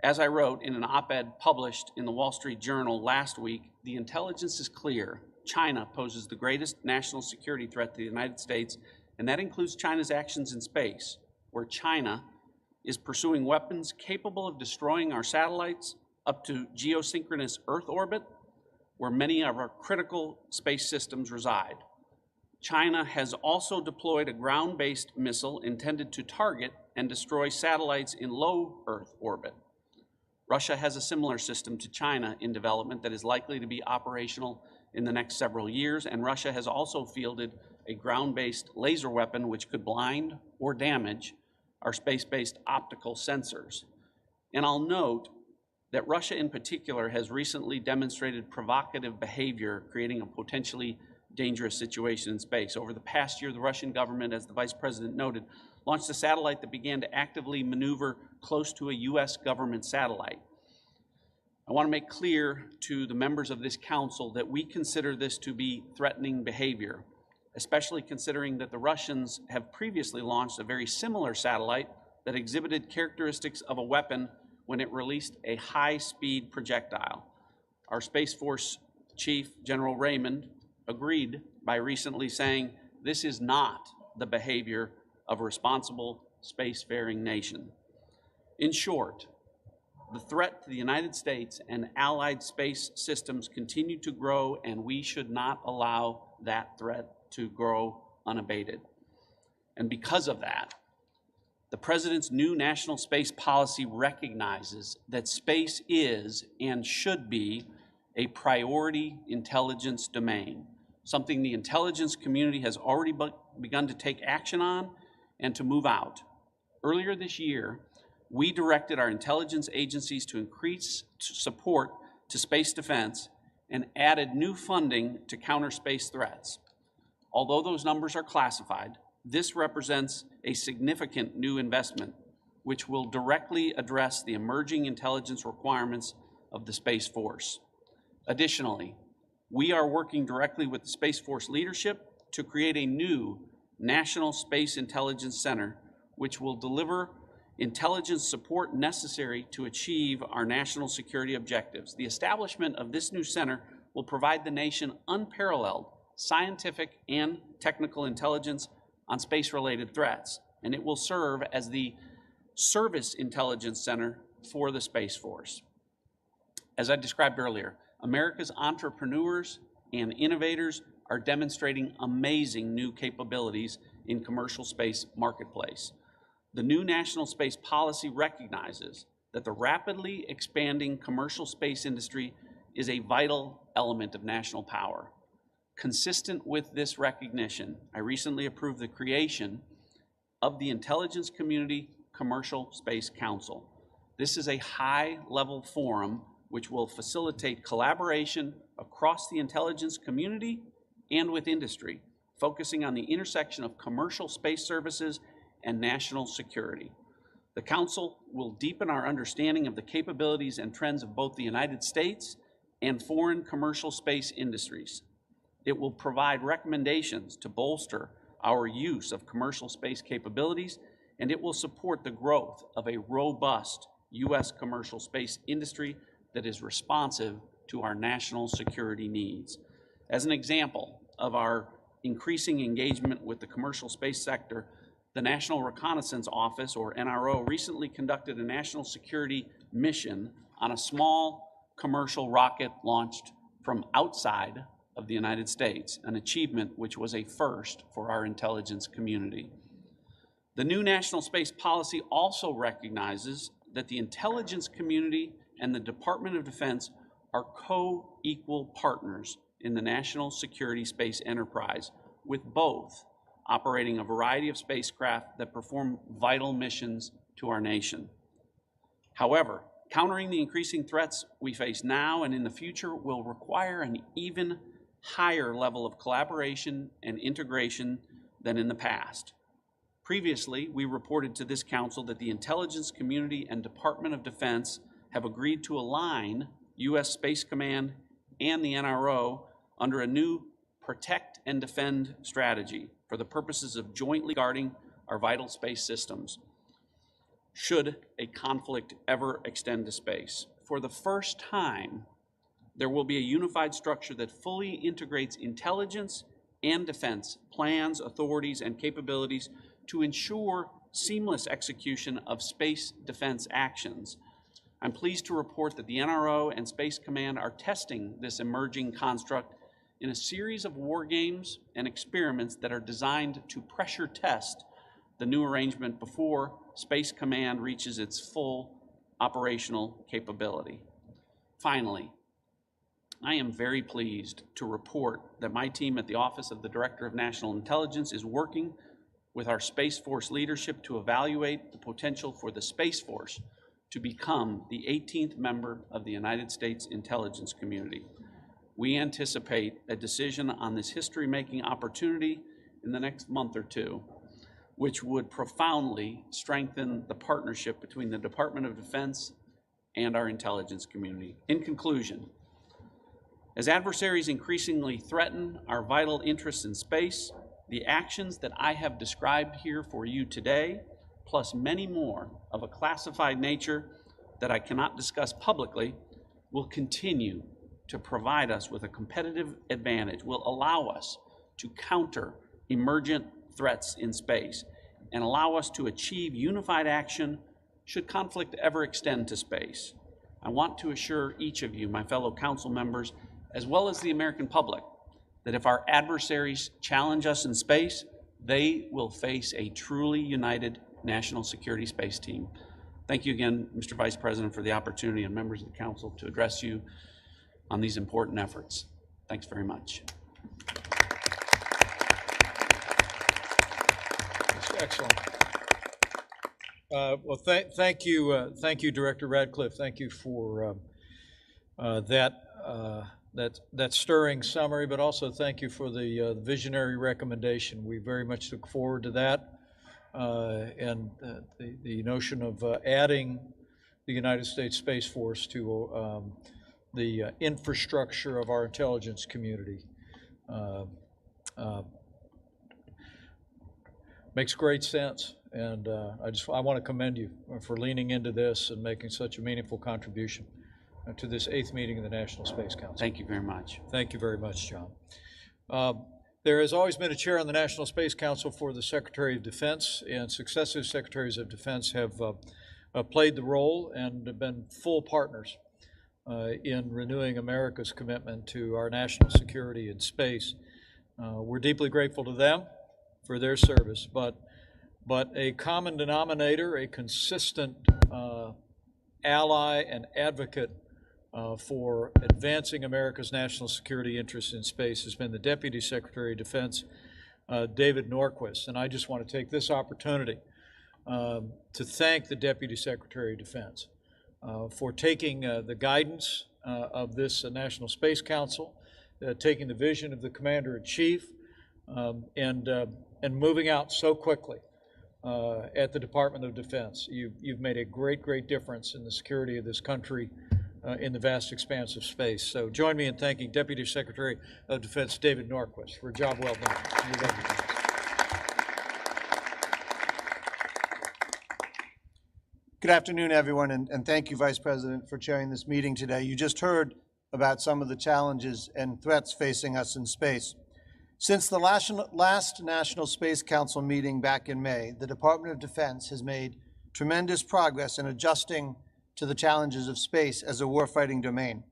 As I wrote in an op-ed published in the Wall Street Journal last week, the intelligence is clear. China poses the greatest national security threat to the United States, and that includes China's actions in space, where China is pursuing weapons capable of destroying our satellites up to geosynchronous Earth orbit, where many of our critical space systems reside. China has also deployed a ground-based missile intended to target and destroy satellites in low Earth orbit. Russia has a similar system to China in development that is likely to be operational in the next several years, and Russia has also fielded a ground-based laser weapon which could blind or damage our space-based optical sensors. And I'll note that Russia in particular has recently demonstrated provocative behavior, creating a potentially dangerous situation in space. Over the past year, the Russian government, as the Vice President noted, launched a satellite that began to actively maneuver close to a US government satellite. I want to make clear to the members of this council that we consider this to be threatening behavior, especially considering that the Russians have previously launched a very similar satellite that exhibited characteristics of a weapon when it released a high-speed projectile. Our Space Force Chief, General Raymond, agreed by recently saying, "This is not the behavior of a responsible spacefaring nation." In short, the threat to the United States and allied space systems continue to grow, and we should not allow that threat to grow unabated. And because of that, the President's new national space policy recognizes that space is and should be a priority intelligence domain, something the intelligence community has already begun to take action on and to move out. Earlier this year, we directed our intelligence agencies to increase support to space defense and added new funding to counter space threats. Although those numbers are classified, this represents a significant new investment which will directly address the emerging intelligence requirements of the Space Force. Additionally, we are working directly with the Space Force leadership to create a new National Space Intelligence Center, which will deliver intelligence support necessary to achieve our national security objectives. The establishment of this new center will provide the nation unparalleled scientific and technical intelligence on space-related threats, and it will serve as the service intelligence center for the Space Force. As I described earlier, America's entrepreneurs and innovators are demonstrating amazing new capabilities in commercial space marketplace. The new national space policy recognizes that the rapidly expanding commercial space industry is a vital element of national power. Consistent with this recognition, I recently approved the creation of the Intelligence Community Commercial Space Council. This is a high-level forum which will facilitate collaboration across the intelligence community and with industry, focusing on the intersection of commercial space services and national security. The Council will deepen our understanding of the capabilities and trends of both the United States and foreign commercial space industries. It will provide recommendations to bolster our use of commercial space capabilities, and it will support the growth of a robust U.S. commercial space industry that is responsive to our national security needs. As an example of our increasing engagement with the commercial space sector, the National Reconnaissance Office, or NRO, recently conducted a national security mission on a small commercial rocket launched from outside of the United States, an achievement which was a first for our intelligence community. The new national space policy also recognizes that the intelligence community and the Department of Defense are co-equal partners in the national security space enterprise, with both operating a variety of spacecraft that perform vital missions to our nation. However, countering the increasing threats we face now and in the future will require an even higher level of collaboration and integration than in the past. Previously, we reported to this council that the intelligence community and Department of Defense have agreed to align U.S. Space Command and the NRO under a new protect and defend strategy for the purposes of jointly guarding our vital space systems, should a conflict ever extend to space. For the first time, there will be a unified structure that fully integrates intelligence and defense plans, authorities, and capabilities to ensure seamless execution of space defense actions. I'm pleased to report that the NRO and Space Command are testing this emerging construct in a series of war games and experiments that are designed to pressure test the new arrangement before Space Command reaches its full operational capability. Finally, I am very pleased to report that my team at the Office of the Director of National Intelligence is working with our Space Force leadership to evaluate the potential for the Space Force to become the 18th member of the United States intelligence community. We anticipate a decision on this history-making opportunity in the next month or two, which would profoundly strengthen the partnership between the Department of Defense and our intelligence community. In conclusion, as adversaries increasingly threaten our vital interests in space, the actions that I have described here for you today, plus many more of a classified nature that I cannot discuss publicly, will continue to provide us with a competitive advantage, will allow us to counter emergent threats in space, and allow us to achieve unified action should conflict ever extend to space. I want to assure each of you, my fellow council members, as well as the American public, that if our adversaries challenge us in space, they will face a truly united national security space team. Thank you again, Mr. Vice President, for the opportunity and members of the council to address you on these important efforts. Thanks very much. That's excellent. Well, thank you, Director Radcliffe. Thank you for that stirring summary, but also thank you for the visionary recommendation. We very much look forward to that, and the notion of adding the United States Space Force to the infrastructure of our intelligence community makes great sense. And I want to commend you for leaning into this and making such a meaningful contribution to this 8th meeting of the National Space Council. Thank you very much. Thank you very much, John. There has always been a chair on the National Space Council for the Secretary of Defense, and successive Secretaries of Defense have played the role and have been full partners in renewing America's commitment to our national security in space. We're deeply grateful to them for their service, but a common denominator, a consistent ally and advocate for advancing America's national security interests in space has been the Deputy Secretary of Defense, David Norquist. And I just want to take this opportunity to thank the Deputy Secretary of Defense for taking the guidance of this National Space Council, taking the vision of the Commander-in-Chief, and moving out so quickly at the Department of Defense. You've made a great difference in the security of this country in the vast expanse of space. So join me in thanking Deputy Secretary of Defense David Norquist for a job well done. Good afternoon, everyone, and thank you, Vice President, for chairing this meeting today. You just heard about some of the challenges and threats facing us in space. Since the last National Space Council meeting back in May, the Department of Defense has made tremendous progress in adjusting to the challenges of space as a warfighting domain.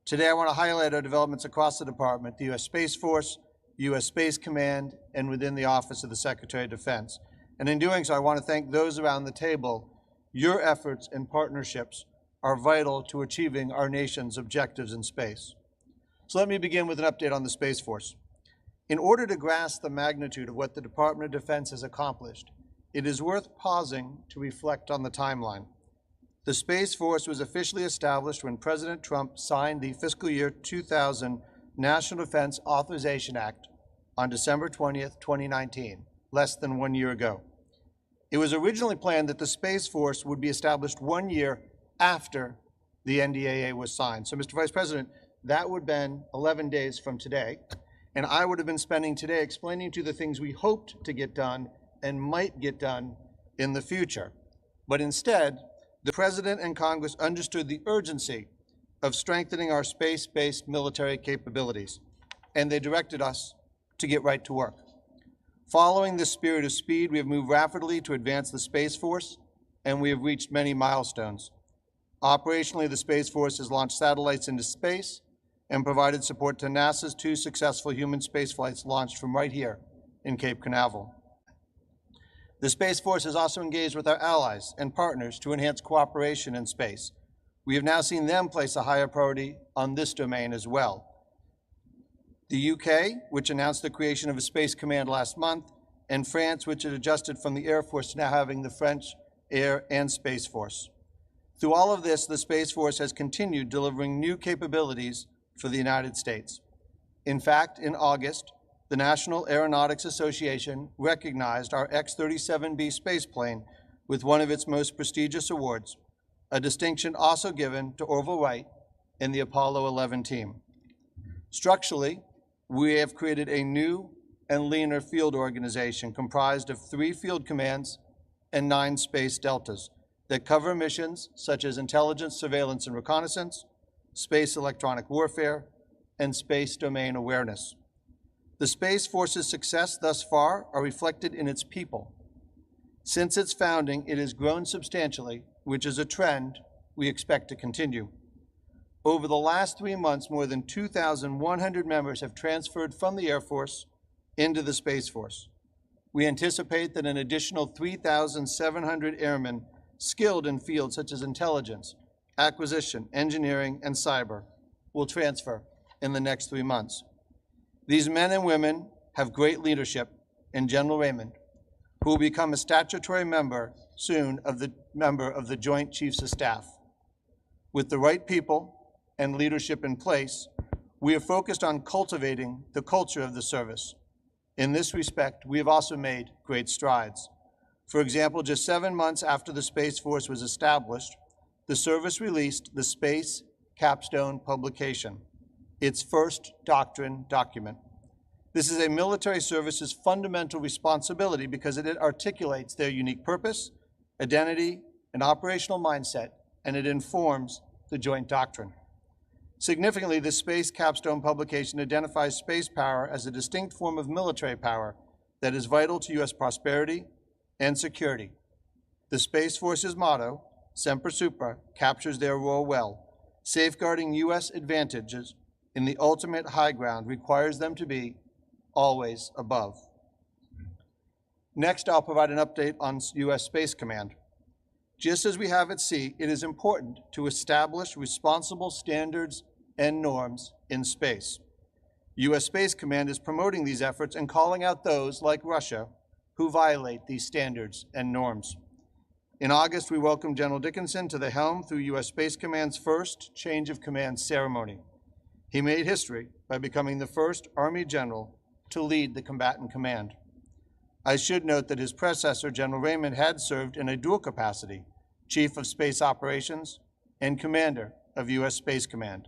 Today, I want to highlight our developments across the department, the U.S. Space Force, U.S. Space Command, and within the Office of the Secretary of Defense. And in doing so, I want to thank those around the table. Your efforts and partnerships are vital to achieving our nation's objectives in space. So let me begin with an update on the Space Force. In order to grasp the magnitude of what the Department of Defense has accomplished, it is worth pausing to reflect on the timeline. The Space Force was officially established when President Trump signed the fiscal year 2000 National Defense Authorization Act on December 20th, 2019, less than 1 year ago. It was originally planned that the Space Force would be established 1 year after the NDAA was signed. So, Mr. Vice President, that would have been 11 days from today, and I would have been spending today explaining to you the things we hoped to get done and might get done in the future. But instead, the President and Congress understood the urgency of strengthening our space-based military capabilities, and they directed us to get right to work. Following this spirit of speed, we have moved rapidly to advance the Space Force, and we have reached many milestones. Operationally, the Space Force has launched satellites into space and provided support to NASA's 2 successful human space flights launched from right here in Cape Canaveral. The Space Force has also engaged with our allies and partners to enhance cooperation in space. We have now seen them place a higher priority on this domain as well. The UK, which announced the creation of a Space Command last month, and France, which had adjusted from the Air Force to now having the French Air and Space Force. Through all of this, the Space Force has continued delivering new capabilities for the United States. In fact, in August, the National Aeronautics Association recognized our X-37B spaceplane with one of its most prestigious awards, a distinction also given to ᔪᗪEIMAY and the Apollo 11 team. Structurally, we have created a new and leaner field organization comprised of 3 field commands and 9 space deltas that cover missions such as intelligence, surveillance, and reconnaissance, space electronic warfare, and space domain awareness. The Space Force's success thus far are reflected in its people. Since its founding, it has grown substantially, which is a trend we expect to continue. Over the last 3 months, more than 2,100 members have transferred from the Air Force into the Space Force. We anticipate that an additional 3,700 airmen skilled in fields such as intelligence, acquisition, engineering, and cyber will transfer in the next 3 months. These men and women have great leadership in General Raymond, who will become a statutory member soon of the Joint Chiefs of Staff. With the right people and leadership in place, we are focused on cultivating the culture of the service. In this respect, we have also made great strides. For example, just 7 months after the Space Force was established, the service released the Space Capstone publication, its first doctrine document. This is a military service's fundamental responsibility because it articulates their unique purpose, identity, and operational mindset, and it informs the joint doctrine. Significantly, the Space Capstone publication identifies space power as a distinct form of military power that is vital to U.S. prosperity and security. The Space Force's motto, Semper Supra, captures their role well. Safeguarding U.S. advantages in the ultimate high ground requires them to be always above. Next, I'll provide an update on U.S. Space Command. Just as we have at sea, it is important to establish responsible standards and norms in space. U.S. Space Command is promoting these efforts and calling out those, like Russia, who violate these standards and norms. In August, we welcomed General Dickinson to the helm through U.S. Space Command's first change of command ceremony. He made history by becoming the first Army general to lead the combatant command. I should note that his predecessor, General Raymond, had served in a dual capacity, Chief of Space Operations and Commander of U.S. Space Command.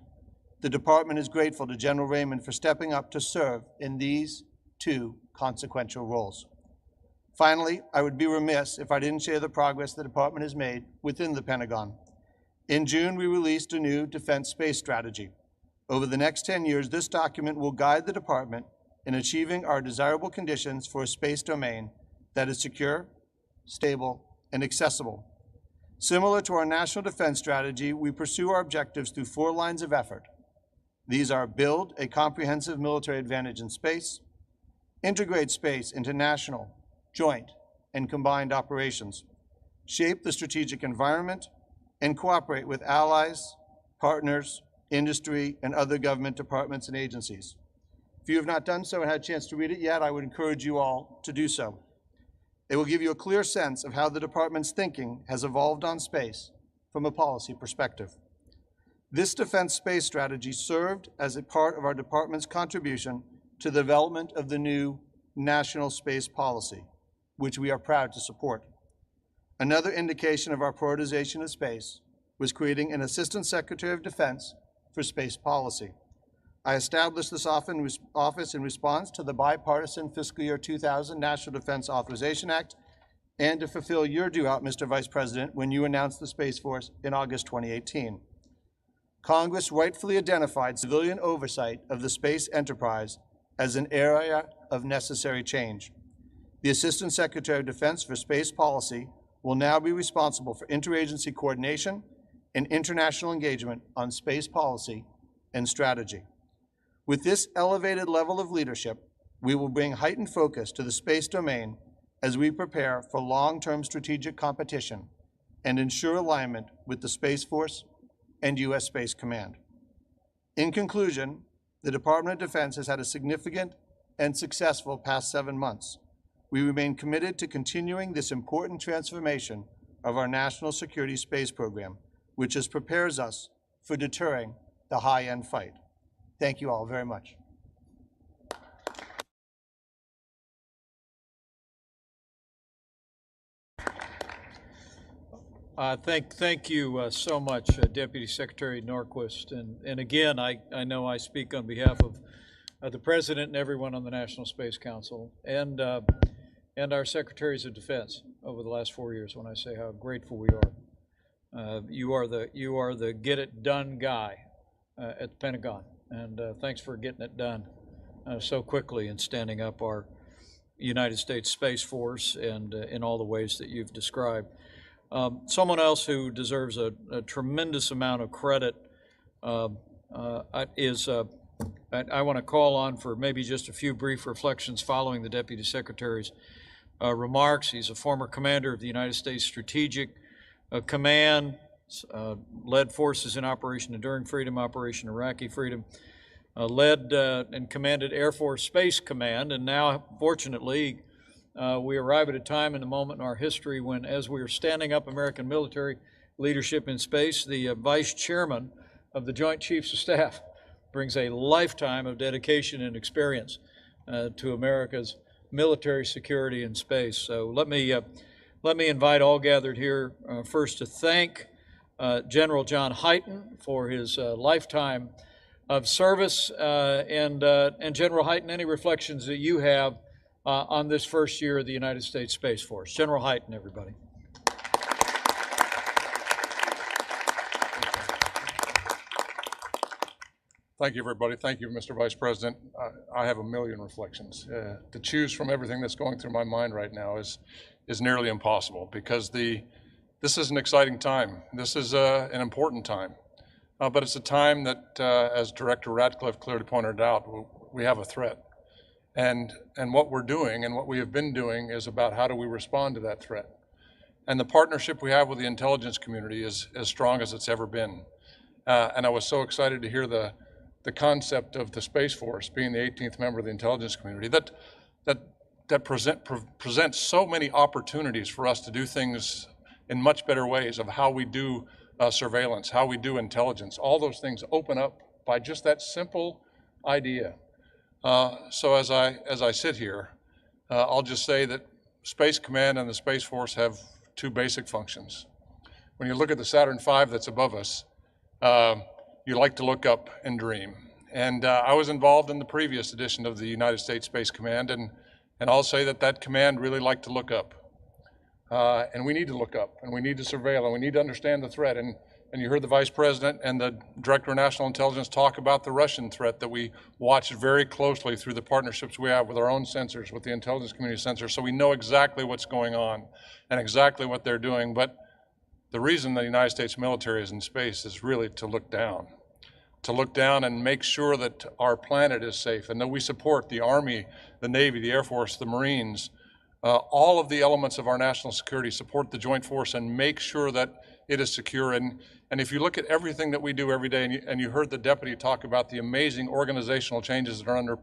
The department is grateful to General Raymond for stepping up to serve in these 2 consequential roles. Finally, I would be remiss if I didn't share the progress the department has made within the Pentagon. In June, we released a new defense space strategy. Over the next 10 years, this document will guide the department in achieving our desirable conditions for a space domain that is secure, stable, and accessible. Similar to our national defense strategy, we pursue our objectives through 4 lines of effort. These are: build a comprehensive military advantage in space, integrate space into national, joint, and combined operations, shape the strategic environment, and cooperate with allies, partners, industry, and other government departments and agencies. If you have not done so and had a chance to read it yet, I would encourage you all to do so. It will give you a clear sense of how the department's thinking has evolved on space from a policy perspective. This defense space strategy served as a part of our department's contribution to the development of the new National Space Policy, which we are proud to support. Another indication of our prioritization of space was creating an Assistant Secretary of Defense for Space Policy. I established this office in response to the bipartisan fiscal year 2000 National Defense Authorization Act and to fulfill your due out, Mr. Vice President, when you announced the Space Force in August 2018. Congress rightfully identified civilian oversight of the space enterprise as an area of necessary change. The Assistant Secretary of Defense for Space Policy will now be responsible for interagency coordination and international engagement on space policy and strategy. With this elevated level of leadership, we will bring heightened focus to the space domain as we prepare for long-term strategic competition and ensure alignment with the Space Force and U.S. Space Command. In conclusion, the Department of Defense has had a significant and successful past 7 months. We remain committed to continuing this important transformation of our national security space program, which prepares us for deterring the high-end fight. Thank you all very much. Thank you so much, Deputy Secretary Norquist. And again, I know I speak on behalf of the President and everyone on the National Space Council and our Secretaries of Defense over the last 4 years when I say how grateful we are. You are the get it done guy at the Pentagon, and thanks for getting it done so quickly and standing up our United States Space Force and in all the ways that you've described. Someone else who deserves a tremendous amount of credit is I want to call on for maybe just a few brief reflections following the Deputy Secretary's remarks. He's a former commander of the United States Strategic Command, led forces in Operation Enduring Freedom, Operation Iraqi Freedom, led and commanded Air Force Space Command, and now, fortunately, we arrive at a time in the moment in our history when, as we are standing up American military leadership in space, the Vice Chairman of the Joint Chiefs of Staff brings a lifetime of dedication and experience to America's military security in space. So let me invite all gathered here first to thank General John Hyten for his lifetime of service, and General Hyten, any reflections that you have on this first year of the United States Space Force. General Hyten, everybody. Thank you, everybody. Thank you, Mr. Vice President. I have a million reflections. To choose from everything that's going through my mind right now is nearly impossible, because this is an exciting time. This is an important time. But it's a time that, as Director Ratcliffe clearly pointed out, we have a threat. And what we're doing and what we have been doing is about how do we respond to that threat. And the partnership we have with the intelligence community is as strong as it's ever been. And I was so excited to hear the concept of the Space Force being the 18th member of the intelligence community that presents so many opportunities for us to do things in much better ways of how we do surveillance, how we do intelligence. All those things open up by just that simple idea. So as I sit here, I'll just say that Space Command and the Space Force have two basic functions. When you look at the Saturn V that's above us, you like to look up and dream. And I was involved in the previous edition of the United States Space Command, and I'll say that command really liked to look up. And we need to look up, and we need to surveil, and we need to understand the threat. And you heard the Vice President and the Director of National Intelligence talk about the Russian threat that we watch very closely through the partnerships we have with our own sensors, with the intelligence community sensors, so we know exactly what's going on and exactly what they're doing. But the reason the United States military is in space is really to look down and make sure that our planet is safe, and that we support the Army, the Navy, the Air Force, the Marines, all of the elements of our national security, support the joint force and make sure that it is secure. And if you look at everything that we do every day, and you heard the deputy talk about the amazing organizational changes that are under,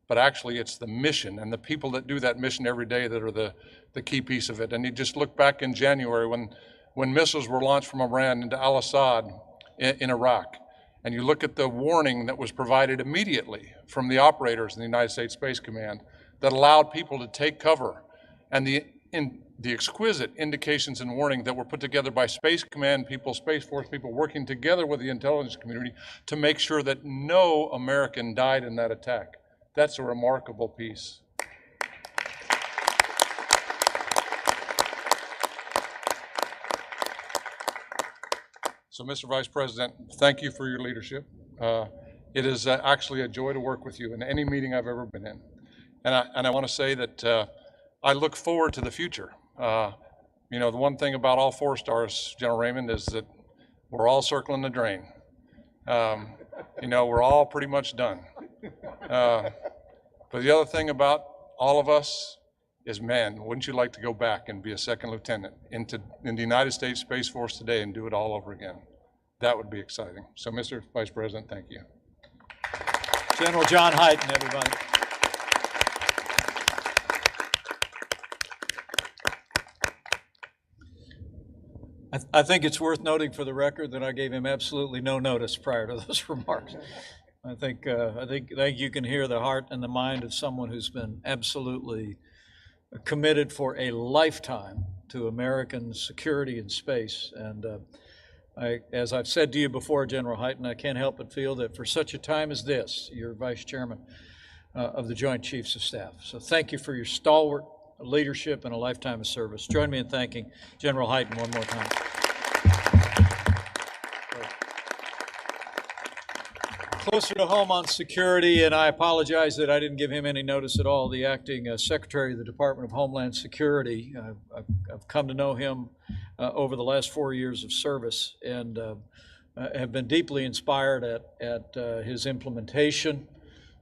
but actually it's the mission and the people that do that mission every day that are the key piece of it. And you just look back in January when missiles were launched from Iran into al-Assad in Iraq, and you look at the warning that was provided immediately from the operators in the United States Space Command that allowed people to take cover, and the exquisite indications and warning that were put together by Space Command people, Space Force people, working together with the intelligence community to make sure that no American died in that attack. That's a remarkable piece. So, Mr. Vice President, thank you for your leadership. It is actually a joy to work with you in any meeting I've ever been in. And I want to say that I look forward to the future. You know, the one thing about all 4 stars, General Raymond, is that we're all circling the drain. You know, we're all pretty much done. But the other thing about all of us is, man, wouldn't you like to go back and be a second lieutenant in the United States Space Force today and do it all over again? That would be exciting. So, Mr. Vice President, thank you. General John Hyten, everybody. I think it's worth noting for the record that I gave him absolutely no notice prior to those remarks. I think you can hear the heart and the mind of someone who's been absolutely committed for a lifetime to American security in space. And as I've said to you before, General Hyten, I can't help but feel that for such a time as this, you're Vice Chairman of the Joint Chiefs of Staff. So thank you for your stalwart leadership and a lifetime of service. Join me in thanking General Hyten one more time. Closer to home on security, and I apologize that I didn't give him any notice at all, the acting Secretary of the Department of Homeland Security. I've come to know him over the last 4 years of service, and have been deeply inspired at his implementation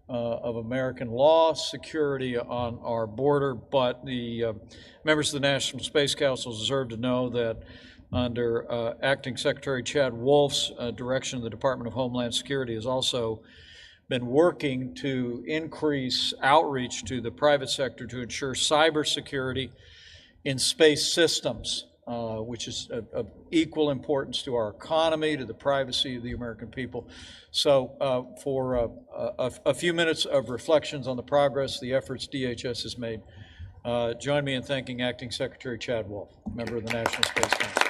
of American law, security on our border. But the members of the National Space Council deserve to know that under Acting Secretary Chad Wolf's direction, the Department of Homeland Security has also been working to increase outreach to the private sector to ensure cybersecurity in space systems, which is of equal importance to our economy, to the privacy of the American people. So for a few minutes of reflections on the progress, the efforts DHS has made, join me in thanking Acting Secretary Chad Wolf, member of the National Space Council.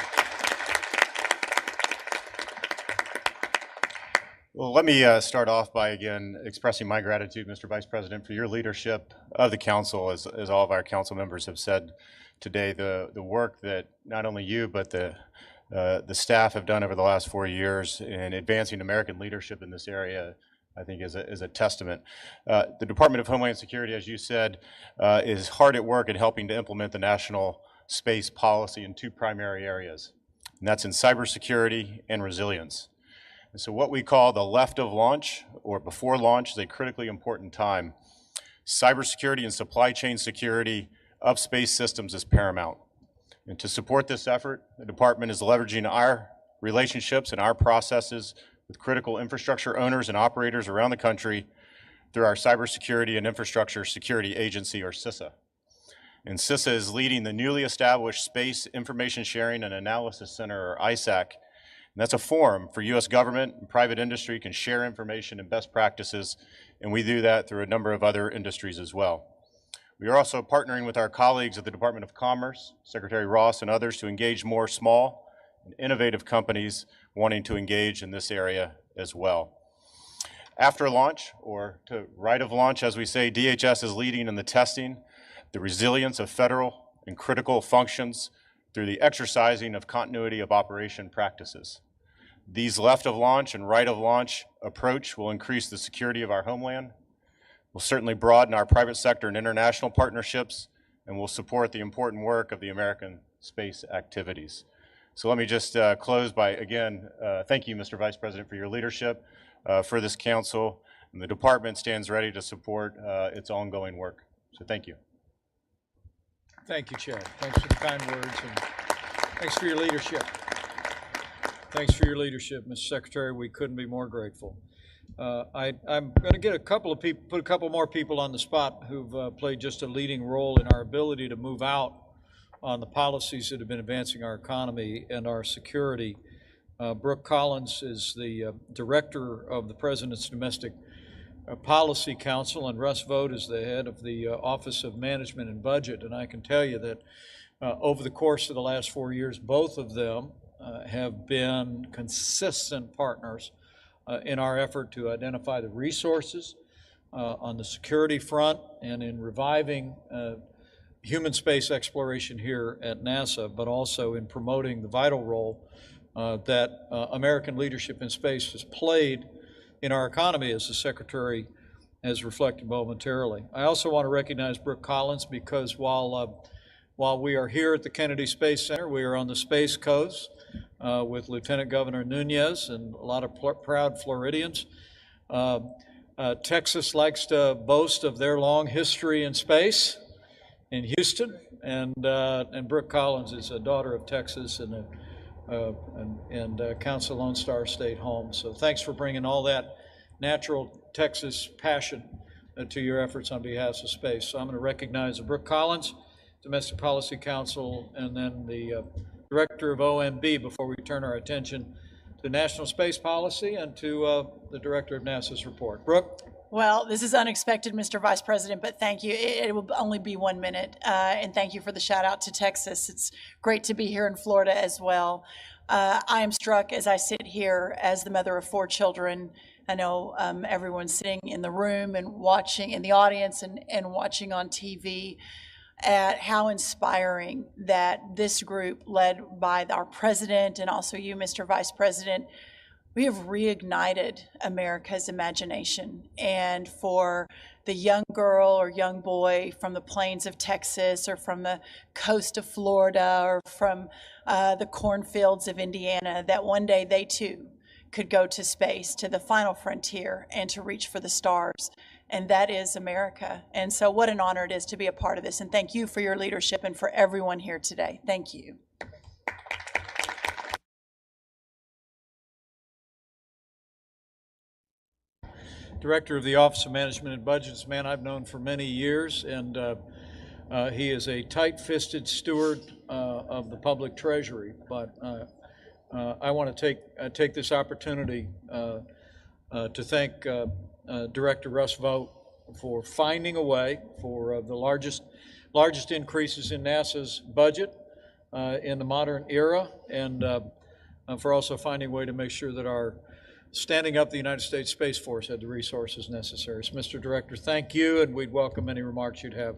Well, let me start off by, again, expressing my gratitude, Mr. Vice President, for your leadership of the Council, as all of our Council members have said today. The work that not only you, but the staff have done over the last 4 years in advancing American leadership in this area, I think is a testament. The Department of Homeland Security, as you said, is hard at work at helping to implement the national space policy in 2 primary areas, and that's in cybersecurity and resilience. And so what we call the left of launch, or before launch, is a critically important time. Cybersecurity and supply chain security of space systems is paramount. And to support this effort, the department is leveraging our relationships and our processes with critical infrastructure owners and operators around the country through our Cybersecurity and Infrastructure Security Agency, or CISA. And CISA is leading the newly established Space Information Sharing and Analysis Center, or ISAC. And that's a forum for U.S. government and private industry can share information and best practices, and we do that through a number of other industries as well. We are also partnering with our colleagues at the Department of Commerce, Secretary Ross and others, to engage more small and innovative companies wanting to engage in this area as well. After launch, or to right of launch, as we say, DHS is leading in the testing, the resilience of federal and critical functions through the exercising of continuity of operation practices. These left of launch and right of launch approach will increase the security of our homeland, will certainly broaden our private sector and international partnerships, and will support the important work of the American space activities. So let me just close by, again, thank you, Mr. Vice President, for your leadership for this council, and the department stands ready to support its ongoing work. So thank you. Thank you, Chad. Thanks for the kind words, and thanks for your leadership. Thanks for your leadership, Mr. Secretary. We couldn't be more grateful. I'm going to get a couple of people, put a couple more people on the spot who've played just a leading role in our ability to move out on the policies that have been advancing our economy and our security. Brooke Collins is the director of the President's Domestic Policy Council, and Russ Vought is the head of the Office of Management and Budget. And I can tell you that over the course of the last 4 years, both of them have been consistent partners in our effort to identify the resources on the security front and in reviving human space exploration here at NASA, but also in promoting the vital role that American leadership in space has played in our economy, as the Secretary has reflected momentarily. I also want to recognize Brooke Collins because while we are here at the Kennedy Space Center, we are on the Space Coast, with Lieutenant Governor Nunes and a lot of proud Floridians. Texas likes to boast of their long history in space in Houston, and Brooke Collins is a daughter of Texas and counts the Lone Star State home. So thanks for bringing all that natural Texas passion to your efforts on behalf of space. So I'm going to recognize Brooke Collins, Domestic Policy Council, and then the Director of OMB before we turn our attention to National Space Policy and to the Director of NASA's report. Brooke? Well, this is unexpected, Mr. Vice President, but thank you. It will only be 1 minute, and thank you for the shout out to Texas. It's great to be here in Florida as well. I am struck as I sit here as the mother of 4 children. I know everyone's sitting in the room and watching in the audience and watching on TV at how inspiring that this group led by our president and also you, Mr. Vice President, we have reignited America's imagination. And for the young girl or young boy from the plains of Texas or from the coast of Florida or from the cornfields of Indiana, that one day they too could go to space, to the final frontier, and to reach for the stars. And that is America. And so what an honor it is to be a part of this. And thank you for your leadership and for everyone here today. Thank you. Director of the Office of Management and Budgets, man I've known for many years, and he is a tight-fisted steward of the public treasury. But I want to take this opportunity to thank Director Russ Vought for finding a way for the largest increases in NASA's budget in the modern era, and for also finding a way to make sure that our standing up the United States Space Force had the resources necessary. So, Mr. Director, thank you, and we'd welcome any remarks you'd have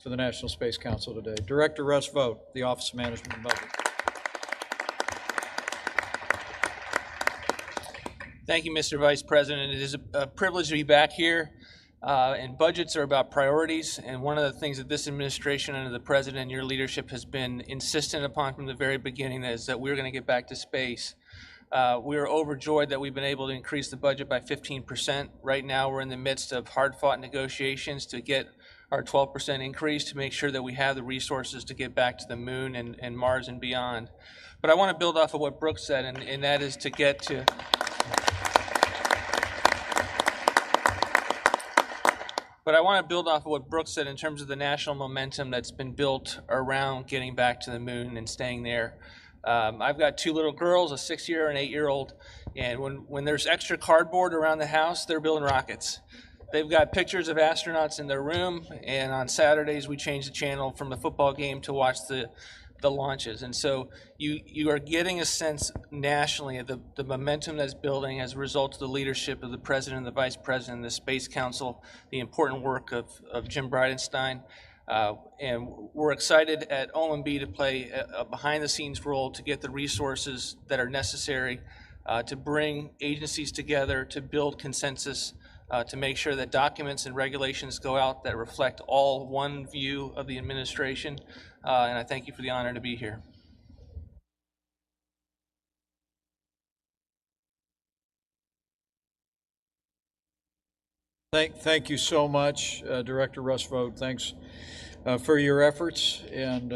for the National Space Council today. Director Russ Vought, the Office of Management and Budget. Thank you, Mr. Vice President. It is a privilege to be back here. And budgets are about priorities. And one of the things that this administration under the President and your leadership has been insistent upon from the very beginning is that we're going to get back to space. We are overjoyed that we've been able to increase the budget by 15%. Right now, we're in the midst of hard-fought negotiations to get our 12% increase to make sure that we have the resources to get back to the moon and Mars and beyond. But I want to build off of what Brooke said, and that is to get to... But I want to build off of what Brooke said in terms of the national momentum that's been built around getting back to the moon and staying there. I've got 2 little girls, a 6-year and 8-year-old, and when there's extra cardboard around the house, they're building rockets. They've got pictures of astronauts in their room, and on Saturdays we change the channel from the football game to watch the launches. And so you are getting a sense nationally of the momentum that's building as a result of the leadership of the President and the Vice President, the Space Council, the important work of Jim Bridenstine. And we're excited at OMB to play a behind-the-scenes role to get the resources that are necessary to bring agencies together, to build consensus, to make sure that documents and regulations go out that reflect all one view of the administration. And I thank you for the honor to be here. Thank you so much, Director Russ Vought. Thanks for your efforts, and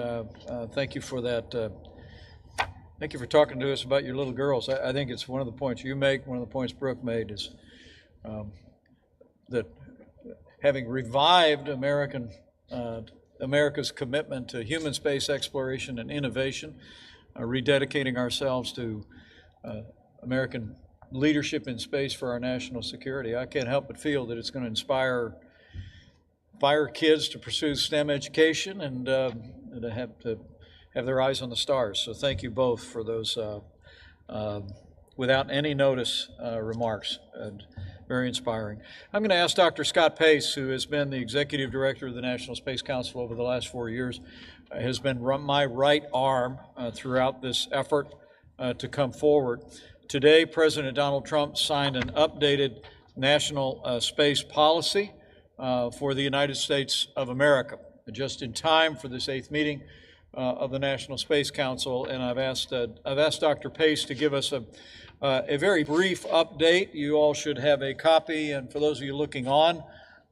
thank you for that. Thank you for talking to us about your little girls. I think it's one of the points you make, one of the points Brooke made is that having revived America's commitment to human space exploration and innovation, rededicating ourselves to American leadership in space for our national security, I can't help but feel that it's going to inspire kids to pursue STEM education and to have their eyes on the stars. So thank you both for those without any notice remarks. Very inspiring. I'm going to ask Dr. Scott Pace, who has been the Executive Director of the National Space Council over the last 4 years, has been my right arm throughout this effort to come forward. Today, President Donald Trump signed an updated national space policy for the United States of America. Just in time for this 8th meeting of the National Space Council, and I've asked Dr. Pace to give us a very brief update. You all should have a copy, and for those of you looking on,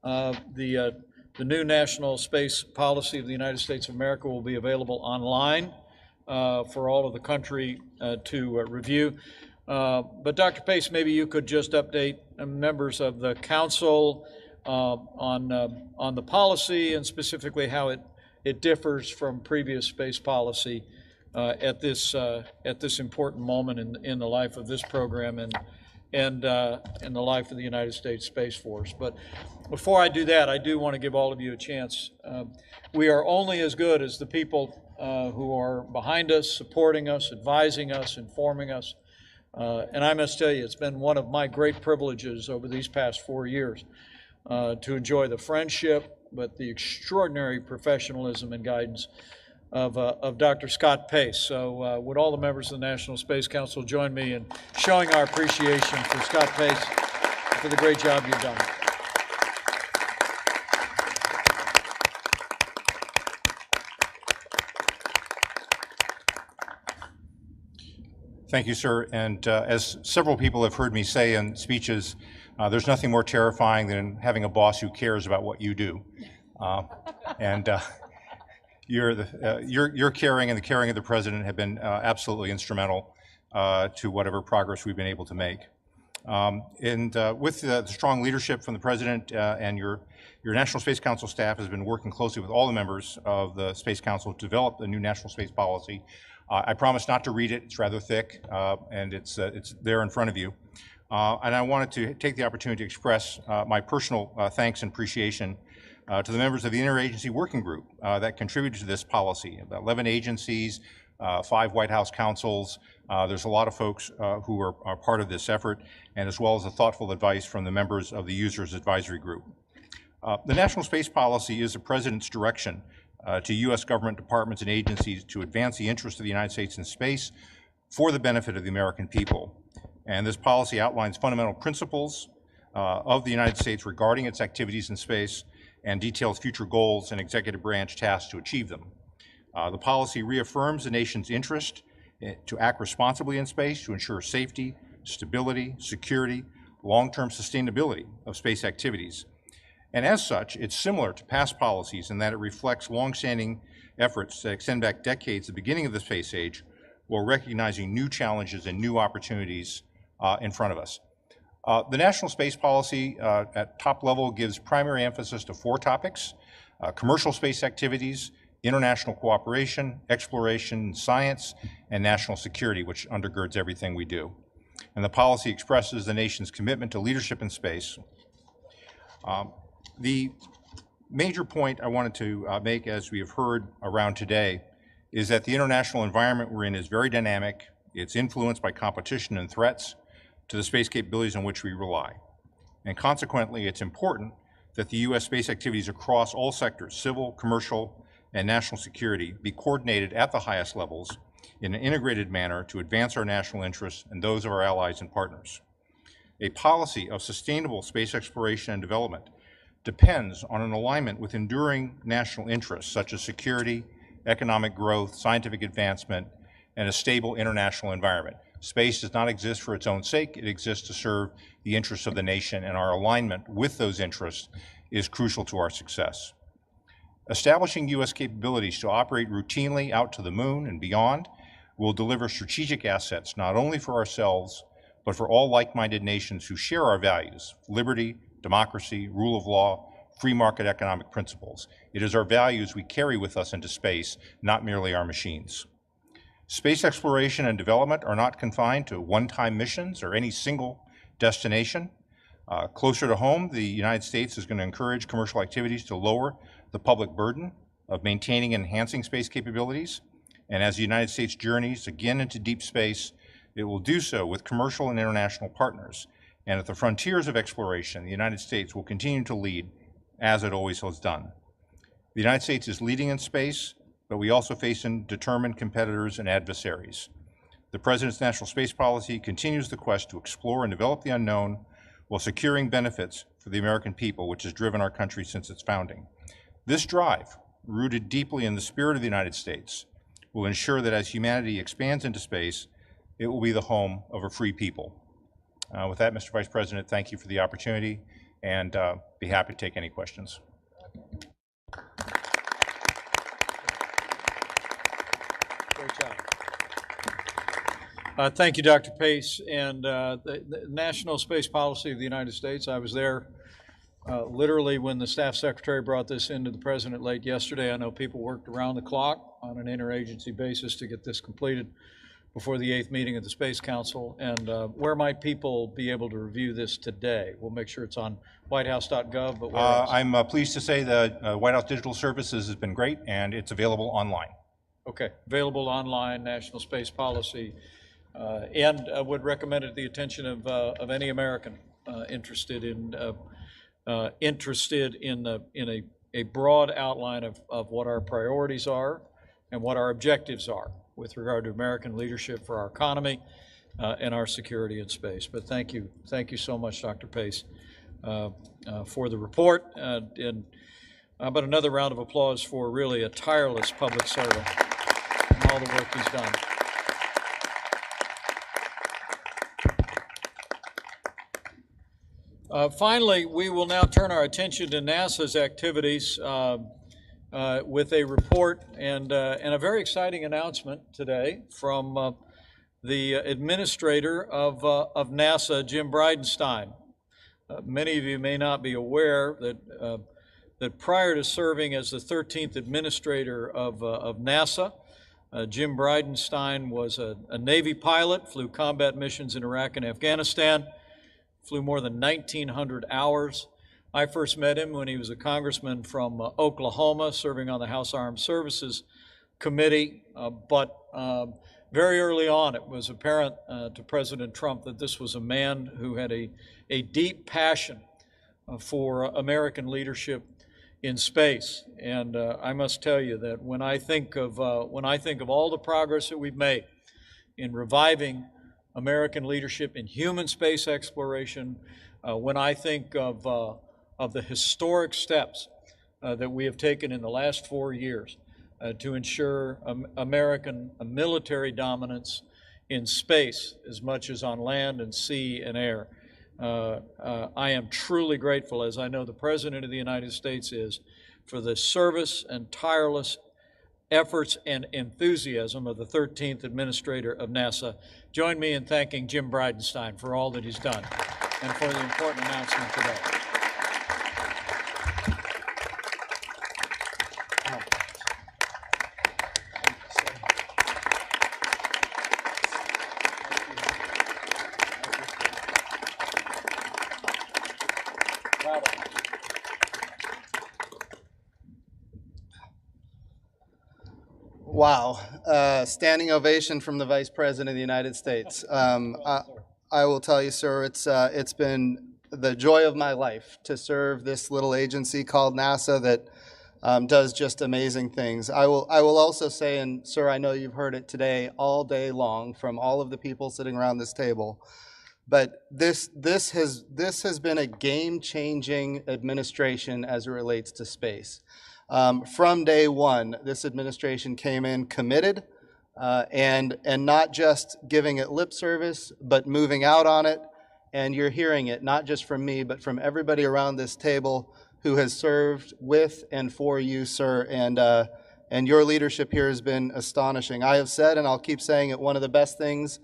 the new National Space Policy of the United States of America will be available online for all of the country to review. But Dr. Pace, maybe you could just update members of the council on the policy and specifically how it differs from previous space policy at this important moment in the life of this program and in the life of the United States Space Force. But before I do that, I do want to give all of you a chance. We are only as good as the people who are behind us, supporting us, advising us, informing us. And I must tell you, it's been one of my great privileges over these past 4 years to enjoy the friendship, but the extraordinary professionalism and guidance of Dr. Scott Pace. So would all the members of the National Space Council join me in showing our appreciation for Scott Pace for the great job you've done. Thank you, sir. And as several people have heard me say in speeches, there's nothing more terrifying than having a boss who cares about what you do. Your caring and the caring of the president have been absolutely instrumental to whatever progress we've been able to make. With the strong leadership from the president and your National Space Council staff has been working closely with all the members of the Space Council to develop a new national space policy. I promise not to read it. It's rather thick, and it's there in front of you. And I wanted to take the opportunity to express my personal thanks and appreciation to the members of the Interagency Working Group that contributed to this policy. About 11 agencies, 5 White House councils. There's a lot of folks who are part of this effort, and as well as the thoughtful advice from the members of the Users Advisory Group. The National Space Policy is the President's direction to U.S. government departments and agencies to advance the interests of the United States in space for the benefit of the American people. And this policy outlines fundamental principles of the United States regarding its activities in space and details future goals and executive branch tasks to achieve them. The policy reaffirms the nation's interest to act responsibly in space to ensure safety, stability, security, long-term sustainability of space activities. And as such, it's similar to past policies in that it reflects longstanding efforts that extend back decades, the beginning of the space age, while recognizing new challenges and new opportunities in front of us. The National Space Policy at top level gives primary emphasis to 4 topics: commercial space activities, international cooperation, exploration, science, and national security, which undergirds everything we do. And the policy expresses the nation's commitment to leadership in space. The major point I wanted to make, as we have heard around today, is that the international environment we're in is very dynamic. It's influenced by competition and threats to the space capabilities on which we rely. And consequently, it's important that the U.S. space activities across all sectors, civil, commercial, and national security, be coordinated at the highest levels in an integrated manner to advance our national interests and those of our allies and partners. A policy of sustainable space exploration and development depends on an alignment with enduring national interests such as security, economic growth, scientific advancement, and a stable international environment. Space does not exist for its own sake. It exists to serve the interests of the nation, and our alignment with those interests is crucial to our success. Establishing U.S. capabilities to operate routinely out to the moon and beyond will deliver strategic assets not only for ourselves, but for all like-minded nations who share our values: liberty, democracy, rule of law, free market economic principles. It is our values we carry with us into space, not merely our machines. Space exploration and development are not confined to one-time missions or any single destination. Closer to home, the United States is going to encourage commercial activities to lower the public burden of maintaining and enhancing space capabilities. And as the United States journeys again into deep space, it will do so with commercial and international partners. And at the frontiers of exploration, the United States will continue to lead, as it always has done. The United States is leading in space, but we also face determined competitors and adversaries. The President's National Space Policy continues the quest to explore and develop the unknown while securing benefits for the American people, which has driven our country since its founding. This drive, rooted deeply in the spirit of the United States, will ensure that as humanity expands into space, it will be the home of a free people. With that, Mr. Vice President, thank you for the opportunity, and be happy to take any questions. Great job. Thank you, Dr. Pace. And the National Space Policy of the United States, I was there literally when the staff secretary brought this into the president late yesterday. I know people worked around the clock on an interagency basis to get this completed before the 8th meeting of the Space Council. And where might people be able to review this today? We'll make sure it's on whitehouse.gov, but where else? I'm pleased to say the White House Digital Services has been great, and it's available online. Okay, available online, National Space Policy, and would recommend it to the attention of any American interested in a broad outline of what our priorities are and what our objectives are with regard to American leadership for our economy and our security in space. But thank you so much, Dr. Pace, for the report. And but another round of applause for really a tireless public servant and all the work he's done. Finally, we will now turn our attention to NASA's activities with a report and a very exciting announcement today from the administrator of NASA, Jim Bridenstine. Many of you may not be aware that prior to serving as the 13th administrator of NASA, Jim Bridenstine was a Navy pilot, flew combat missions in Iraq and Afghanistan, flew more than 1,900 hours. I first met him when he was a congressman from Oklahoma, serving on the House Armed Services Committee. But very early on, it was apparent to President Trump that this was a man who had a deep passion for American leadership in space. And I must tell you that when I think of all the progress that we've made in reviving American leadership in human space exploration, when I think of the historic steps that we have taken in the last 4 years to ensure American military dominance in space as much as on land and sea and air, I am truly grateful, as I know the President of the United States is, for the service and tireless efforts and enthusiasm of the 13th Administrator of NASA. Join me in thanking Jim Bridenstine for all that he's done and for the important announcement today. Wow, standing ovation from the Vice President of the United States. I will tell you, sir, it's been the joy of my life to serve this little agency called NASA that does just amazing things. I will also say, and sir, I know you've heard it today all day long from all of the people sitting around this table, but this has been a game-changing administration as it relates to space. From day one, this administration came in committed and not just giving it lip service, but moving out on it. And you're hearing it, not just from me, but from everybody around this table who has served with and for you, sir. And your leadership here has been astonishing. I have said, and I'll keep saying it, one of the best things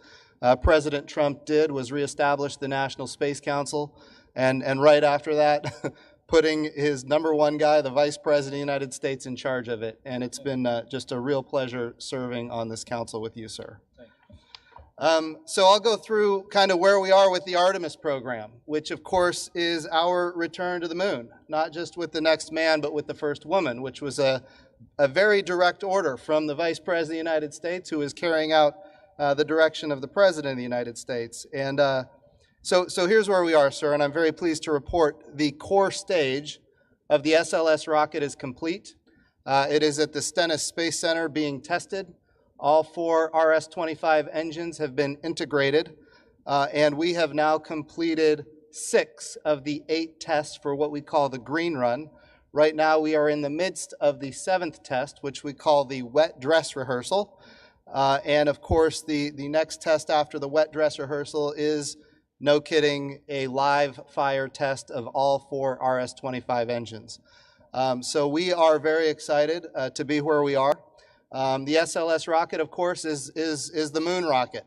President Trump did was reestablish the National Space Council. And right after that, putting his #1 guy, the Vice President of the United States, in charge of it. And it's been just a real pleasure serving on this council with you, sir. So I'll go through kind of where we are with the Artemis program, which of course is our return to the moon, not just with the next man, but with the first woman, which was a very direct order from the Vice President of the United States, who is carrying out the direction of the President of the United States. And So here's where we are, sir, and I'm very pleased to report the core stage of the SLS rocket is complete. It is at the Stennis Space Center being tested. All 4 RS-25 engines have been integrated, and we have now completed 6 of the 8 tests for what we call the green run. Right now, we are in the midst of the 7th test, which we call the wet dress rehearsal. And of course, the next test after the wet dress rehearsal is, no kidding, a live fire test of all 4 RS-25 engines. So we are very excited to be where we are. The SLS rocket, of course, is the moon rocket.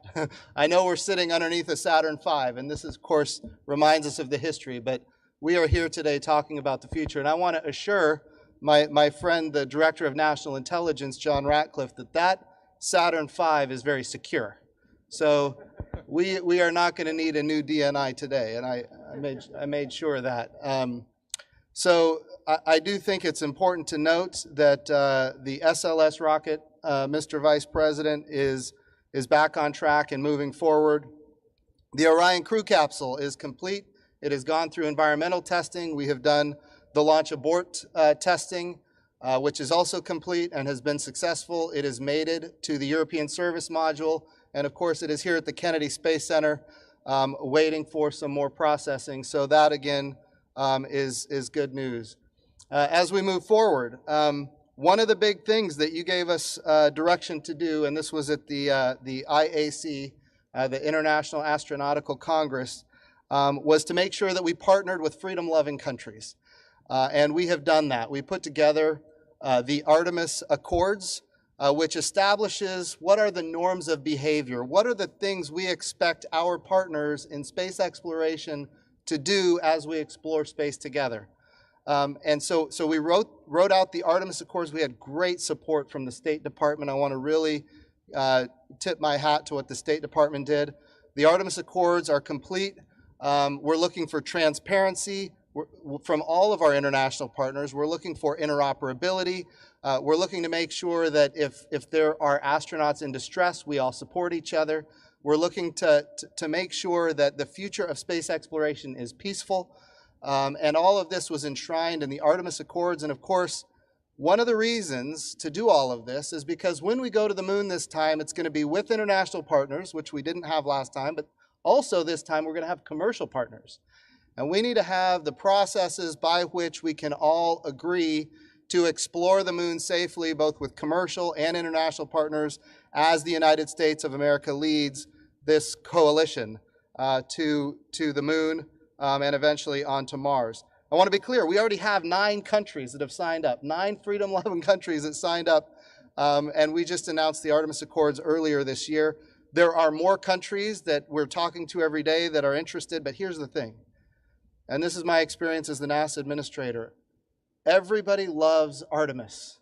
I know we're sitting underneath a Saturn V, and this, of course, reminds us of the history, but we are here today talking about the future. And I want to assure my friend, the Director of National Intelligence, John Ratcliffe, that Saturn V is very secure. So we are not going to need a new DNI today, and I made sure of that. So I do think it's important to note that the SLS rocket, Mr. Vice President, is back on track and moving forward. The Orion crew capsule is complete. It has gone through environmental testing. We have done the launch abort testing, which is also complete and has been successful. It is mated to the European Service Module, and of course it is here at the Kennedy Space Center waiting for some more processing. So that again is good news. As we move forward, one of the big things that you gave us direction to do, and this was at the IAC, the International Astronautical Congress, was to make sure that we partnered with freedom-loving countries. And we have done that. We put together the Artemis Accords, which establishes what are the norms of behavior, what are the things we expect our partners in space exploration to do as we explore space together. And so we wrote out the Artemis Accords. We had great support from the State Department. I want to really tip my hat to what the State Department did. The Artemis Accords are complete. We're looking for transparency from all of our international partners. We're looking for interoperability. We're looking to make sure that if there are astronauts in distress, we all support each other. We're looking to make sure that the future of space exploration is peaceful. And all of this was enshrined in the Artemis Accords. And of course, one of the reasons to do all of this is because when we go to the moon this time, it's going to be with international partners, which we didn't have last time, but also this time we're going to have commercial partners. And we need to have the processes by which we can all agree to explore the moon safely, both with commercial and international partners, as the United States of America leads this coalition to the moon and eventually onto Mars. I want to be clear, we already have 9 countries that have signed up, 9 freedom-loving countries that signed up, and we just announced the Artemis Accords earlier this year. There are more countries that we're talking to every day that are interested, but here's the thing, and this is my experience as the NASA administrator. Everybody loves Artemis.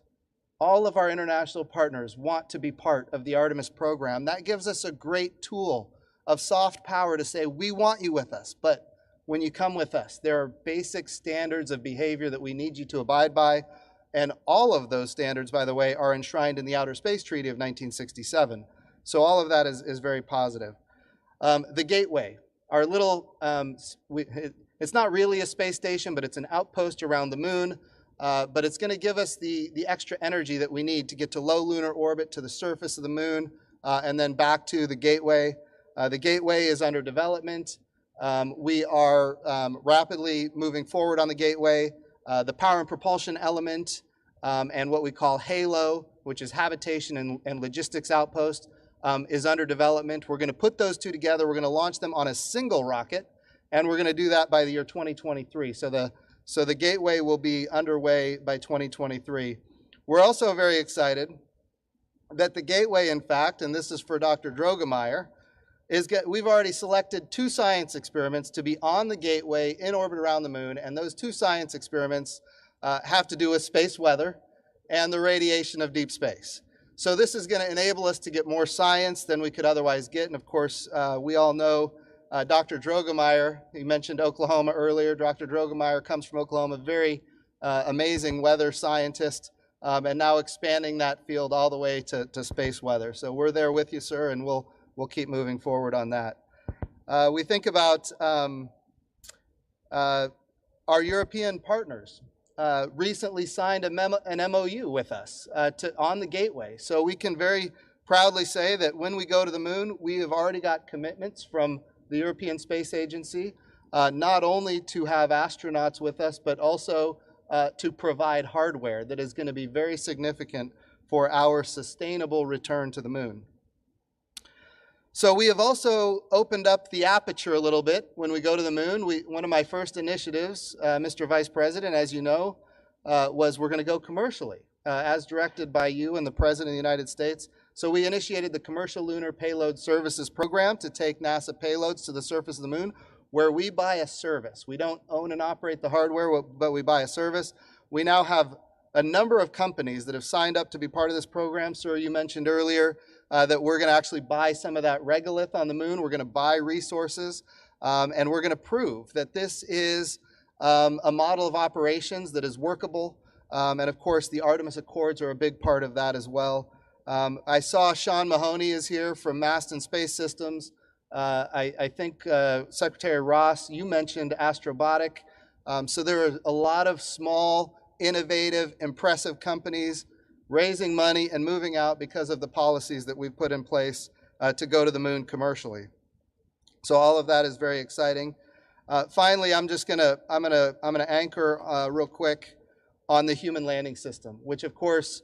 All of our international partners want to be part of the Artemis program. That gives us a great tool of soft power to say, we want you with us, but when you come with us, there are basic standards of behavior that we need you to abide by, and all of those standards, by the way, are enshrined in the Outer Space Treaty of 1967. So all of that is very positive. The Gateway, our little, it's not really a space station, but it's an outpost around the moon. But it's going to give us the extra energy that we need to get to low lunar orbit, to the surface of the moon, and then back to the Gateway. The Gateway is under development. We are rapidly moving forward on the Gateway. The power and propulsion element and what we call HALO, which is Habitation and Logistics Outpost, is under development. We're going to put those two together. We're going to launch them on a single rocket, and we're going to do that by the year 2023. So the Gateway will be underway by 2023. We're also very excited that the Gateway, in fact, and this is for Dr. ᔕTOᑎE, we've already selected 2 science experiments to be on the Gateway in orbit around the moon, and those 2 science experiments have to do with space weather and the radiation of deep space. So this is going to enable us to get more science than we could otherwise get, and of course, we all know Dr. ᔕTOᑎE, he mentioned Oklahoma earlier. Dr. ᔕTOᑎE comes from Oklahoma, very amazing weather scientist, and now expanding that field all the way to space weather. So we're there with you, sir, and we'll keep moving forward on that. We think about our European partners. Recently signed an MOU with us on the Gateway. So we can very proudly say that when we go to the moon, we have already got commitments from the European Space Agency, not only to have astronauts with us, but also to provide hardware that is going to be very significant for our sustainable return to the moon. So we have also opened up the aperture a little bit when we go to the moon. One of my first initiatives, Mr. Vice President, as you know, was we're going to go commercially, as directed by you and the President of the United States. So we initiated the Commercial Lunar Payload Services Program to take NASA payloads to the surface of the moon, where we buy a service. We don't own and operate the hardware, but we buy a service. We now have a number of companies that have signed up to be part of this program. Sir, you mentioned earlier that we're going to actually buy some of that regolith on the moon. We're going to buy resources, and we're going to prove that this is a model of operations that is workable. And of course, the Artemis Accords are a big part of that as well. I saw Sean Mahoney is here from Mast and Space Systems. I think Secretary Ross, you mentioned Astrobotic. So there are a lot of small, innovative, impressive companies raising money and moving out because of the policies that we've put in place to go to the moon commercially. So all of that is very exciting. Finally, I'm gonna anchor real quick on the human landing system, which of course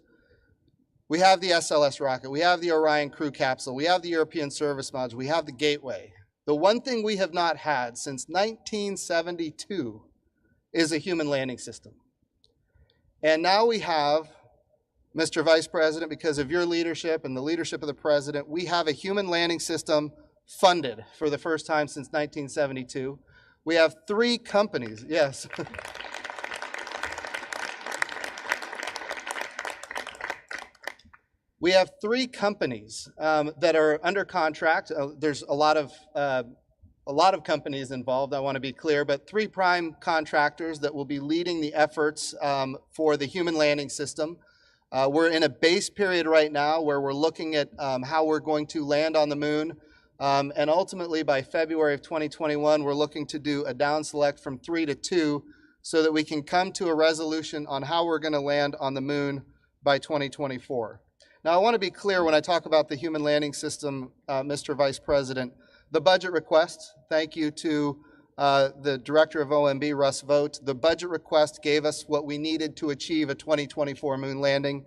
we have the SLS rocket, we have the Orion crew capsule, we have the European service module, we have the Gateway. The one thing we have not had since 1972 is a human landing system. And now we have, Mr. Vice President, because of your leadership and the leadership of the President, we have a human landing system funded for the first time since 1972. We have 3 companies, yes. We have 3 companies that are under contract. There's a lot of companies involved, I want to be clear, but 3 prime contractors that will be leading the efforts for the human landing system. We're in a base period right now where we're looking at how we're going to land on the moon. And ultimately, by February of 2021, we're looking to do a down select from 3 to 2 so that we can come to a resolution on how we're going to land on the moon by 2024. Now, I want to be clear when I talk about the human landing system, Mr. Vice President, the budget request, thank you to the Director of OMB, Russ Vogt. The budget request gave us what we needed to achieve a 2024 moon landing.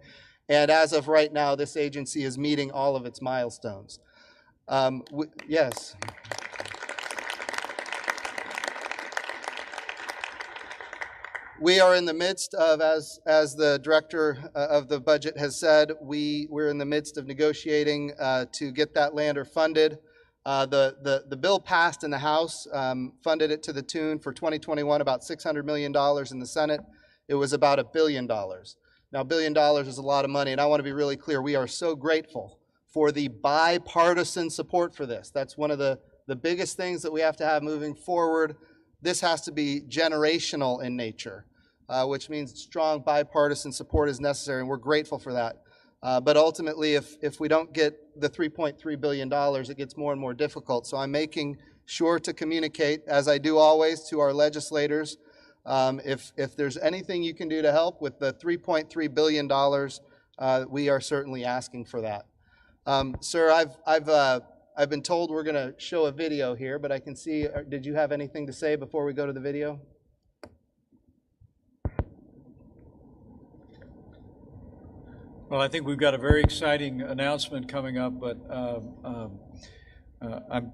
And as of right now, this agency is meeting all of its milestones. Yes. We are in the midst of, as the Director of the budget has said, we're in the midst of negotiating to get that lander funded. The bill passed in the House, funded it to the tune for 2021 about $600 million. In the Senate, it was about $1 billion. Now, $1 billion is a lot of money, and I want to be really clear. We are so grateful for the bipartisan support for this. That's one of the biggest things that we have to have moving forward. This has to be generational in nature, which means strong bipartisan support is necessary, and we're grateful for that. But ultimately, if we don't get the $3.3 billion, it gets more and more difficult. So I'm making sure to communicate, as I do always, to our legislators. If there's anything you can do to help with the $3.3 billion, we are certainly asking for that. Sir, I've been told we're going to show a video here, but I can see, did you have anything to say before we go to the video? Well, I think we've got a very exciting announcement coming up, but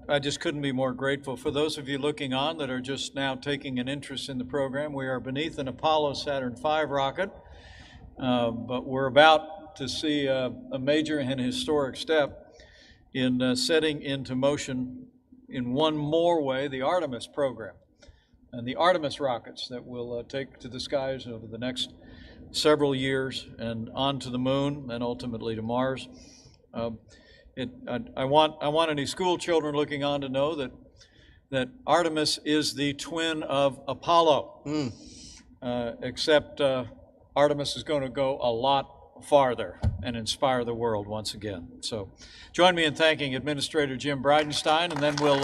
I just couldn't be more grateful. For those of you looking on that are just now taking an interest in the program, we are beneath an Apollo Saturn V rocket, but we're about to see a major and historic step in setting into motion in one more way the Artemis program and the Artemis rockets that will take to the skies over the next several years and on to the moon and ultimately to Mars. I want any school children looking on to know that Artemis is the twin of Apollo, except Artemis is going to go a lot farther and inspire the world once again. So join me in thanking Administrator Jim Bridenstine, and then we'll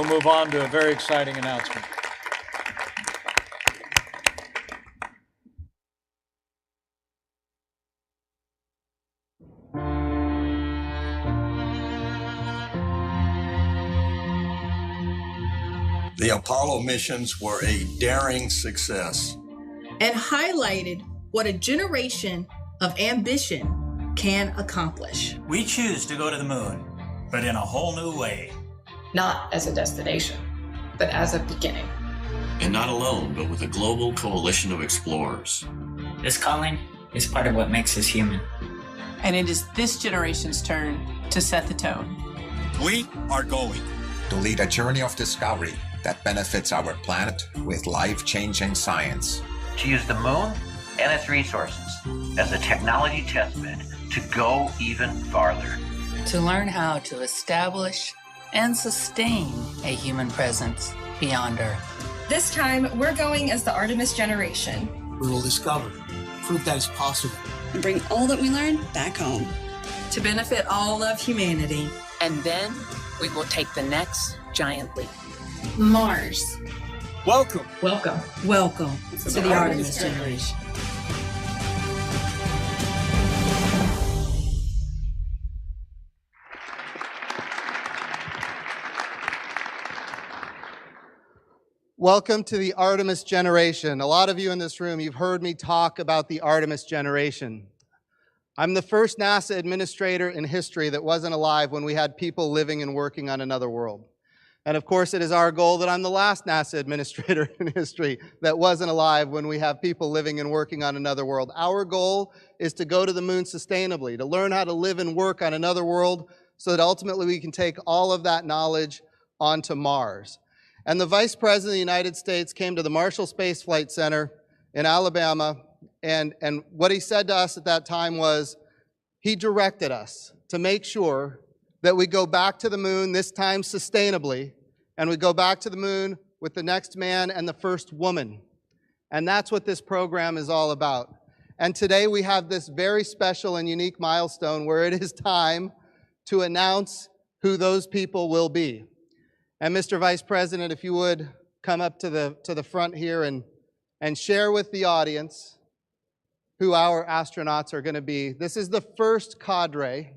move on to a very exciting announcement. The Apollo missions were a daring success. and highlighted what a generation of ambition can accomplish. We choose to go to the moon, but in a whole new way. Not as a destination, but as a beginning. And not alone, but with a global coalition of explorers. This calling is part of what makes us human. And it is this generation's turn to set the tone. We are going to lead a journey of discovery that benefits our planet with life-changing science. To use the moon and its resources as a technology testbed to go even farther. To learn how to establish and sustain a human presence beyond Earth. This time, we're going as the Artemis generation. We will discover, prove that it's possible. And bring all that we learned back home. To benefit all of humanity. And then we will take the next giant leap. Mars. Welcome. Welcome. Welcome to the Artemis generation. Welcome to the Artemis generation. A lot of you in this room, you've heard me talk about the Artemis generation. I'm the first NASA administrator in history that wasn't alive when we had people living and working on another world. And of course, it is our goal that I'm the last NASA administrator in history that wasn't alive when we have people living and working on another world. Our goal is to go to the moon sustainably, to learn how to live and work on another world so that ultimately we can take all of that knowledge onto Mars. And the Vice President of the United States came to the Marshall Space Flight Center in Alabama, and what he said to us at that time was, he directed us to make sure that we go back to the moon, this time sustainably, and we go back to the moon with the next man and the first woman. And that's what this program is all about. And today we have this very special and unique milestone where it is time to announce who those people will be. And Mr. Vice President, if you would come up to the front here and share with the audience who our astronauts are going to be. This is the first cadre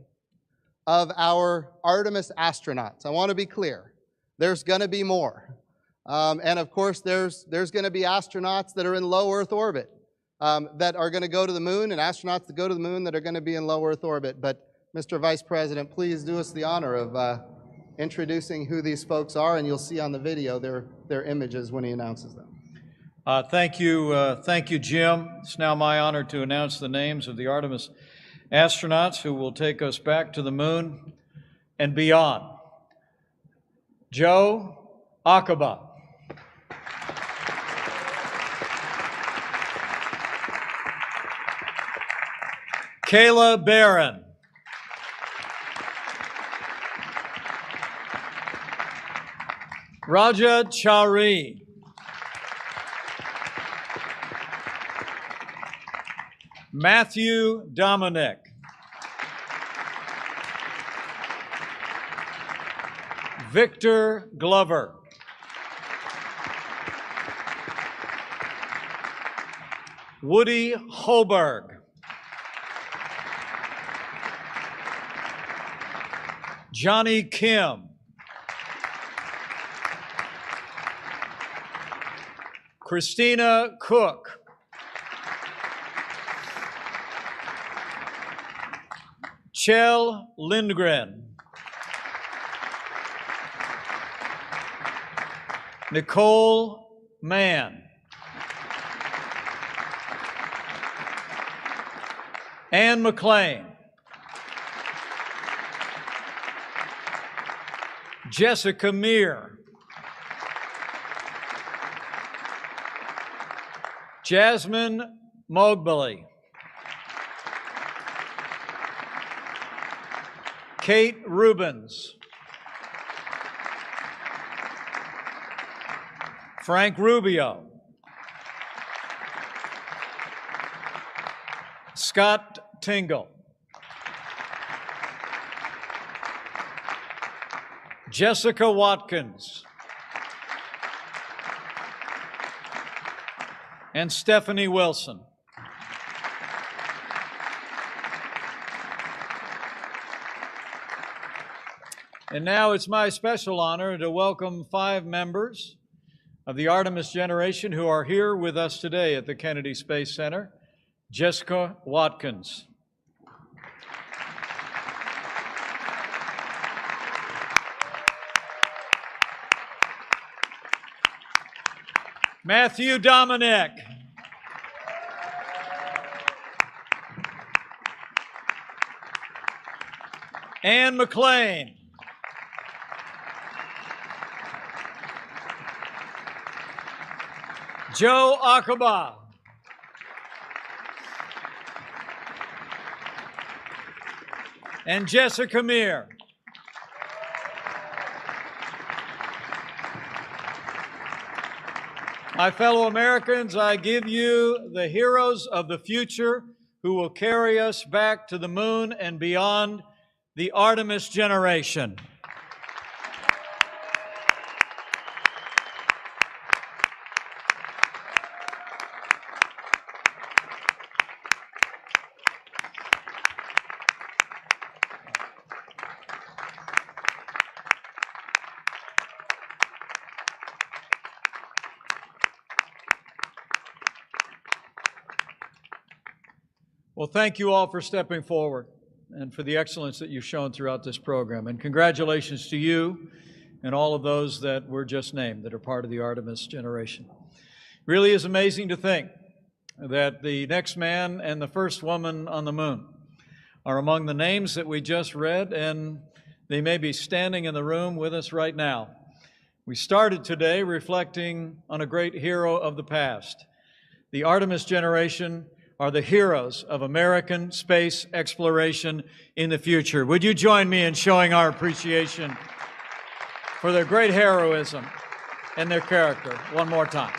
of our Artemis astronauts. I want to be clear. There's going to be more. And of course, there's going to be astronauts that are in low Earth orbit that are going to go to the moon, and astronauts that go to the moon that are going to be in low Earth orbit. But Mr. Vice President, please do us the honor of introducing who these folks are, and you'll see on the video their images when he announces them. Thank you, Jim. It's now my honor to announce the names of the Artemis astronauts who will take us back to the moon and beyond. ᗪIᖰᗕ. Kayla Barron. Raja Chari. Matthew Dominic. Victor Glover. Woody Hoberg. Johnny Kim. Christina Cook. Kjell Lindgren. Nicole Mann. Ann McLean. Jessica Meir. Jasmine Mogbeli. Kate Rubens. Frank Rubio. Scott Tingle. Jessica Watkins. And Stephanie Wilson. And now it's my special honor to welcome 5 members of the Artemis generation who are here with us today at the Kennedy Space Center, Jessica Watkins. Matthew Dominic. Ann McLean. Joe Akaba. And Jessica Meir. My fellow Americans, I give you the heroes of the future who will carry us back to the moon and beyond, the Artemis generation. Well, thank you all for stepping forward and for the excellence that you've shown throughout this program. And congratulations to you and all of those that were just named that are part of the Artemis generation. It really is amazing to think that the next man and the first woman on the moon are among the names that we just read, and they may be standing in the room with us right now. We started today reflecting on a great hero of the past. The Artemis generation are the heroes of American space exploration in the future. Would you join me in showing our appreciation for their great heroism and their character one more time?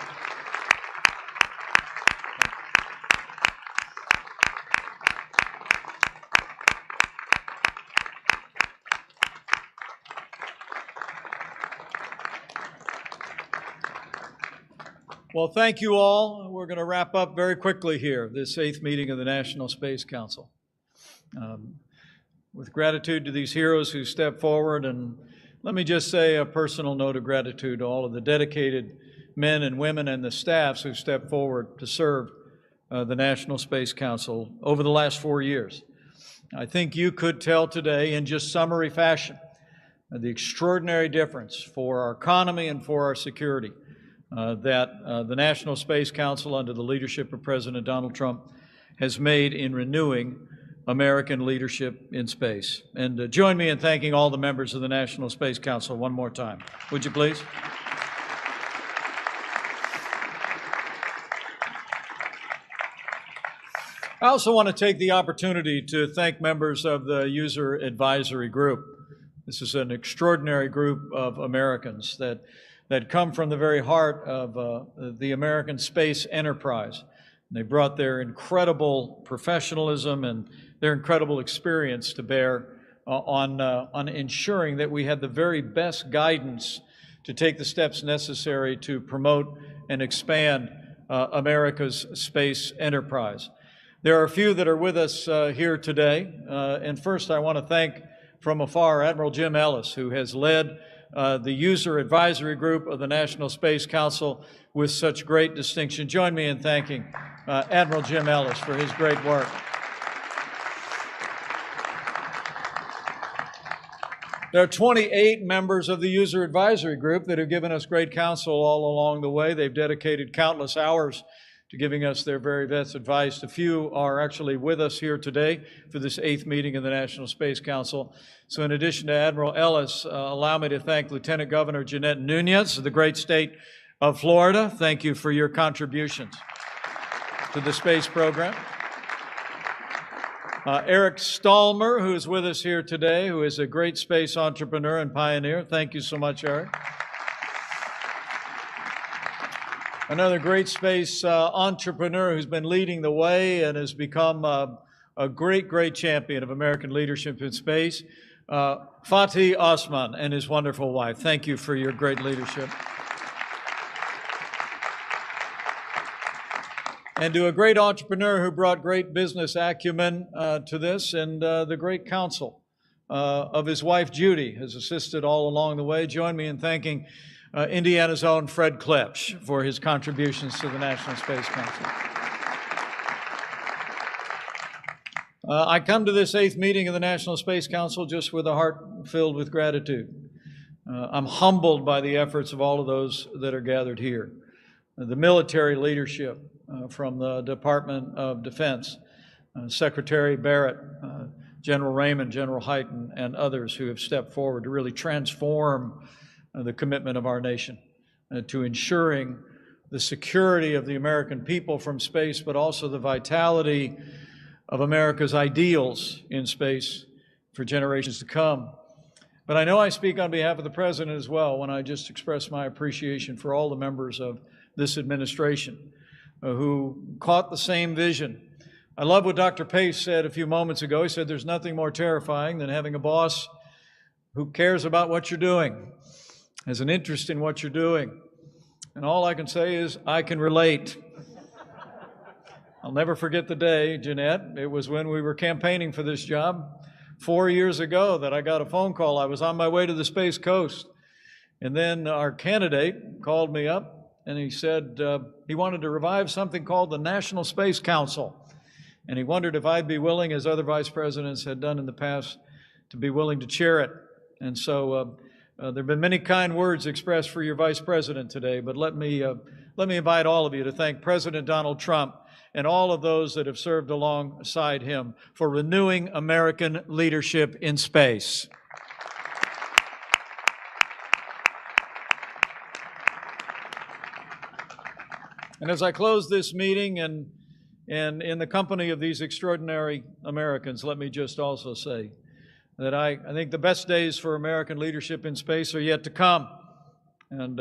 Well, thank you all. We're going to wrap up very quickly here, this 8th meeting of the National Space Council. With gratitude to these heroes who stepped forward, and let me just say a personal note of gratitude to all of the dedicated men and women and the staffs who stepped forward to serve the National Space Council over the last 4 years. I think you could tell today in just summary fashion the extraordinary difference for our economy and for our security that the National Space Council, under the leadership of President Donald Trump, has made in renewing American leadership in space. And join me in thanking all the members of the National Space Council one more time. Would you please? I also want to take the opportunity to thank members of the User Advisory Group. This is an extraordinary group of Americans that come from the very heart of the American space enterprise. And they brought their incredible professionalism and their incredible experience to bear on ensuring that we had the very best guidance to take the steps necessary to promote and expand America's space enterprise. There are a few that are with us here today. And first, I want to thank from afar Admiral Jim Ellis, who has led the User Advisory Group of the National Space Council with such great distinction. Join me in thanking Admiral Jim Ellis for his great work. There are 28 members of the User Advisory Group that have given us great counsel all along the way. They've dedicated countless hours to giving us their very best advice. A few are actually with us here today for this 8th meeting of the National Space Council. So in addition to Admiral Ellis, allow me to thank Lieutenant Governor Jeanette Nunez of the great state of Florida. Thank you for your contributions to the space program. Eric Stallmer, who is with us here today, who is a great space entrepreneur and pioneer. Thank you so much, Eric. Another great space entrepreneur who's been leading the way and has become a great, great champion of American leadership in space, Fatih Osman and his wonderful wife. Thank you for your great leadership. And to a great entrepreneur who brought great business acumen to this, and the great counsel of his wife, Judy, has assisted all along the way. Join me in thanking Indiana's own Fred Klepsch for his contributions to the National Space Council. I come to this 8th meeting of the National Space Council just with a heart filled with gratitude. I'm humbled by the efforts of all of those that are gathered here. The military leadership from the Department of Defense, Secretary Barrett, General Raymond, General Hyten, and others who have stepped forward to really transform the commitment of our nation to ensuring the security of the American people from space, but also the vitality of America's ideals in space for generations to come. But I know I speak on behalf of the President as well when I just express my appreciation for all the members of this administration who caught the same vision. I love what Dr. Pace said a few moments ago. He said there's nothing more terrifying than having a boss who cares about what you're doing, has an interest in what you're doing. And all I can say is I can relate. I'll never forget the day, Jeanette, it was when we were campaigning for this job 4 years ago that I got a phone call. I was on my way to the Space Coast. And then our candidate called me up and he said he wanted to revive something called the National Space Council. And he wondered if I'd be willing, as other vice presidents had done in the past, to be willing to chair it. And so there have been many kind words expressed for your vice president today, but let me invite all of you to thank President Donald Trump and all of those that have served alongside him for renewing American leadership in space. And as I close this meeting and in the company of these extraordinary Americans, let me just also say that I think the best days for American leadership in space are yet to come. And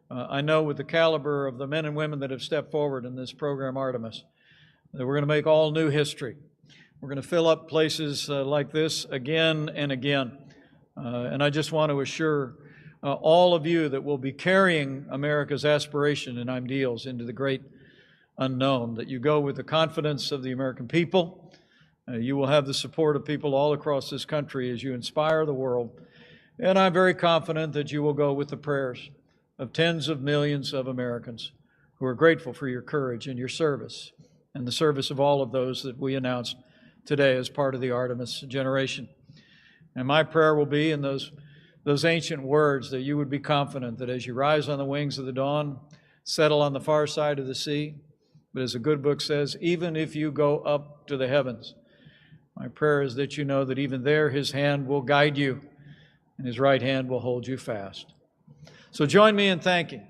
I know with the caliber of the men and women that have stepped forward in this program, Artemis, that we're going to make all new history. We're going to fill up places like this again and again. And I just want to assure all of you that will be carrying America's aspiration and ideals into the great unknown, that you go with the confidence of the American people. You will have the support of people all across this country as you inspire the world. And I'm very confident that you will go with the prayers of tens of millions of Americans who are grateful for your courage and your service and the service of all of those that we announced today as part of the Artemis generation. And my prayer will be in those ancient words that you would be confident that as you rise on the wings of the dawn, settle on the far side of the sea, but as the good book says, even if you go up to the heavens, my prayer is that you know that even there His hand will guide you and His right hand will hold you fast. So join me in thanking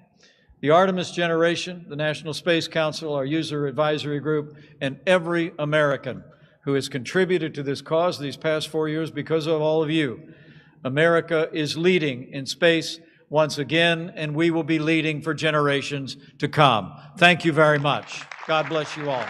the Artemis generation, the National Space Council, our user advisory group, and every American who has contributed to this cause these past 4 years. Because of all of you, America is leading in space once again, and we will be leading for generations to come. Thank you very much. God bless you all.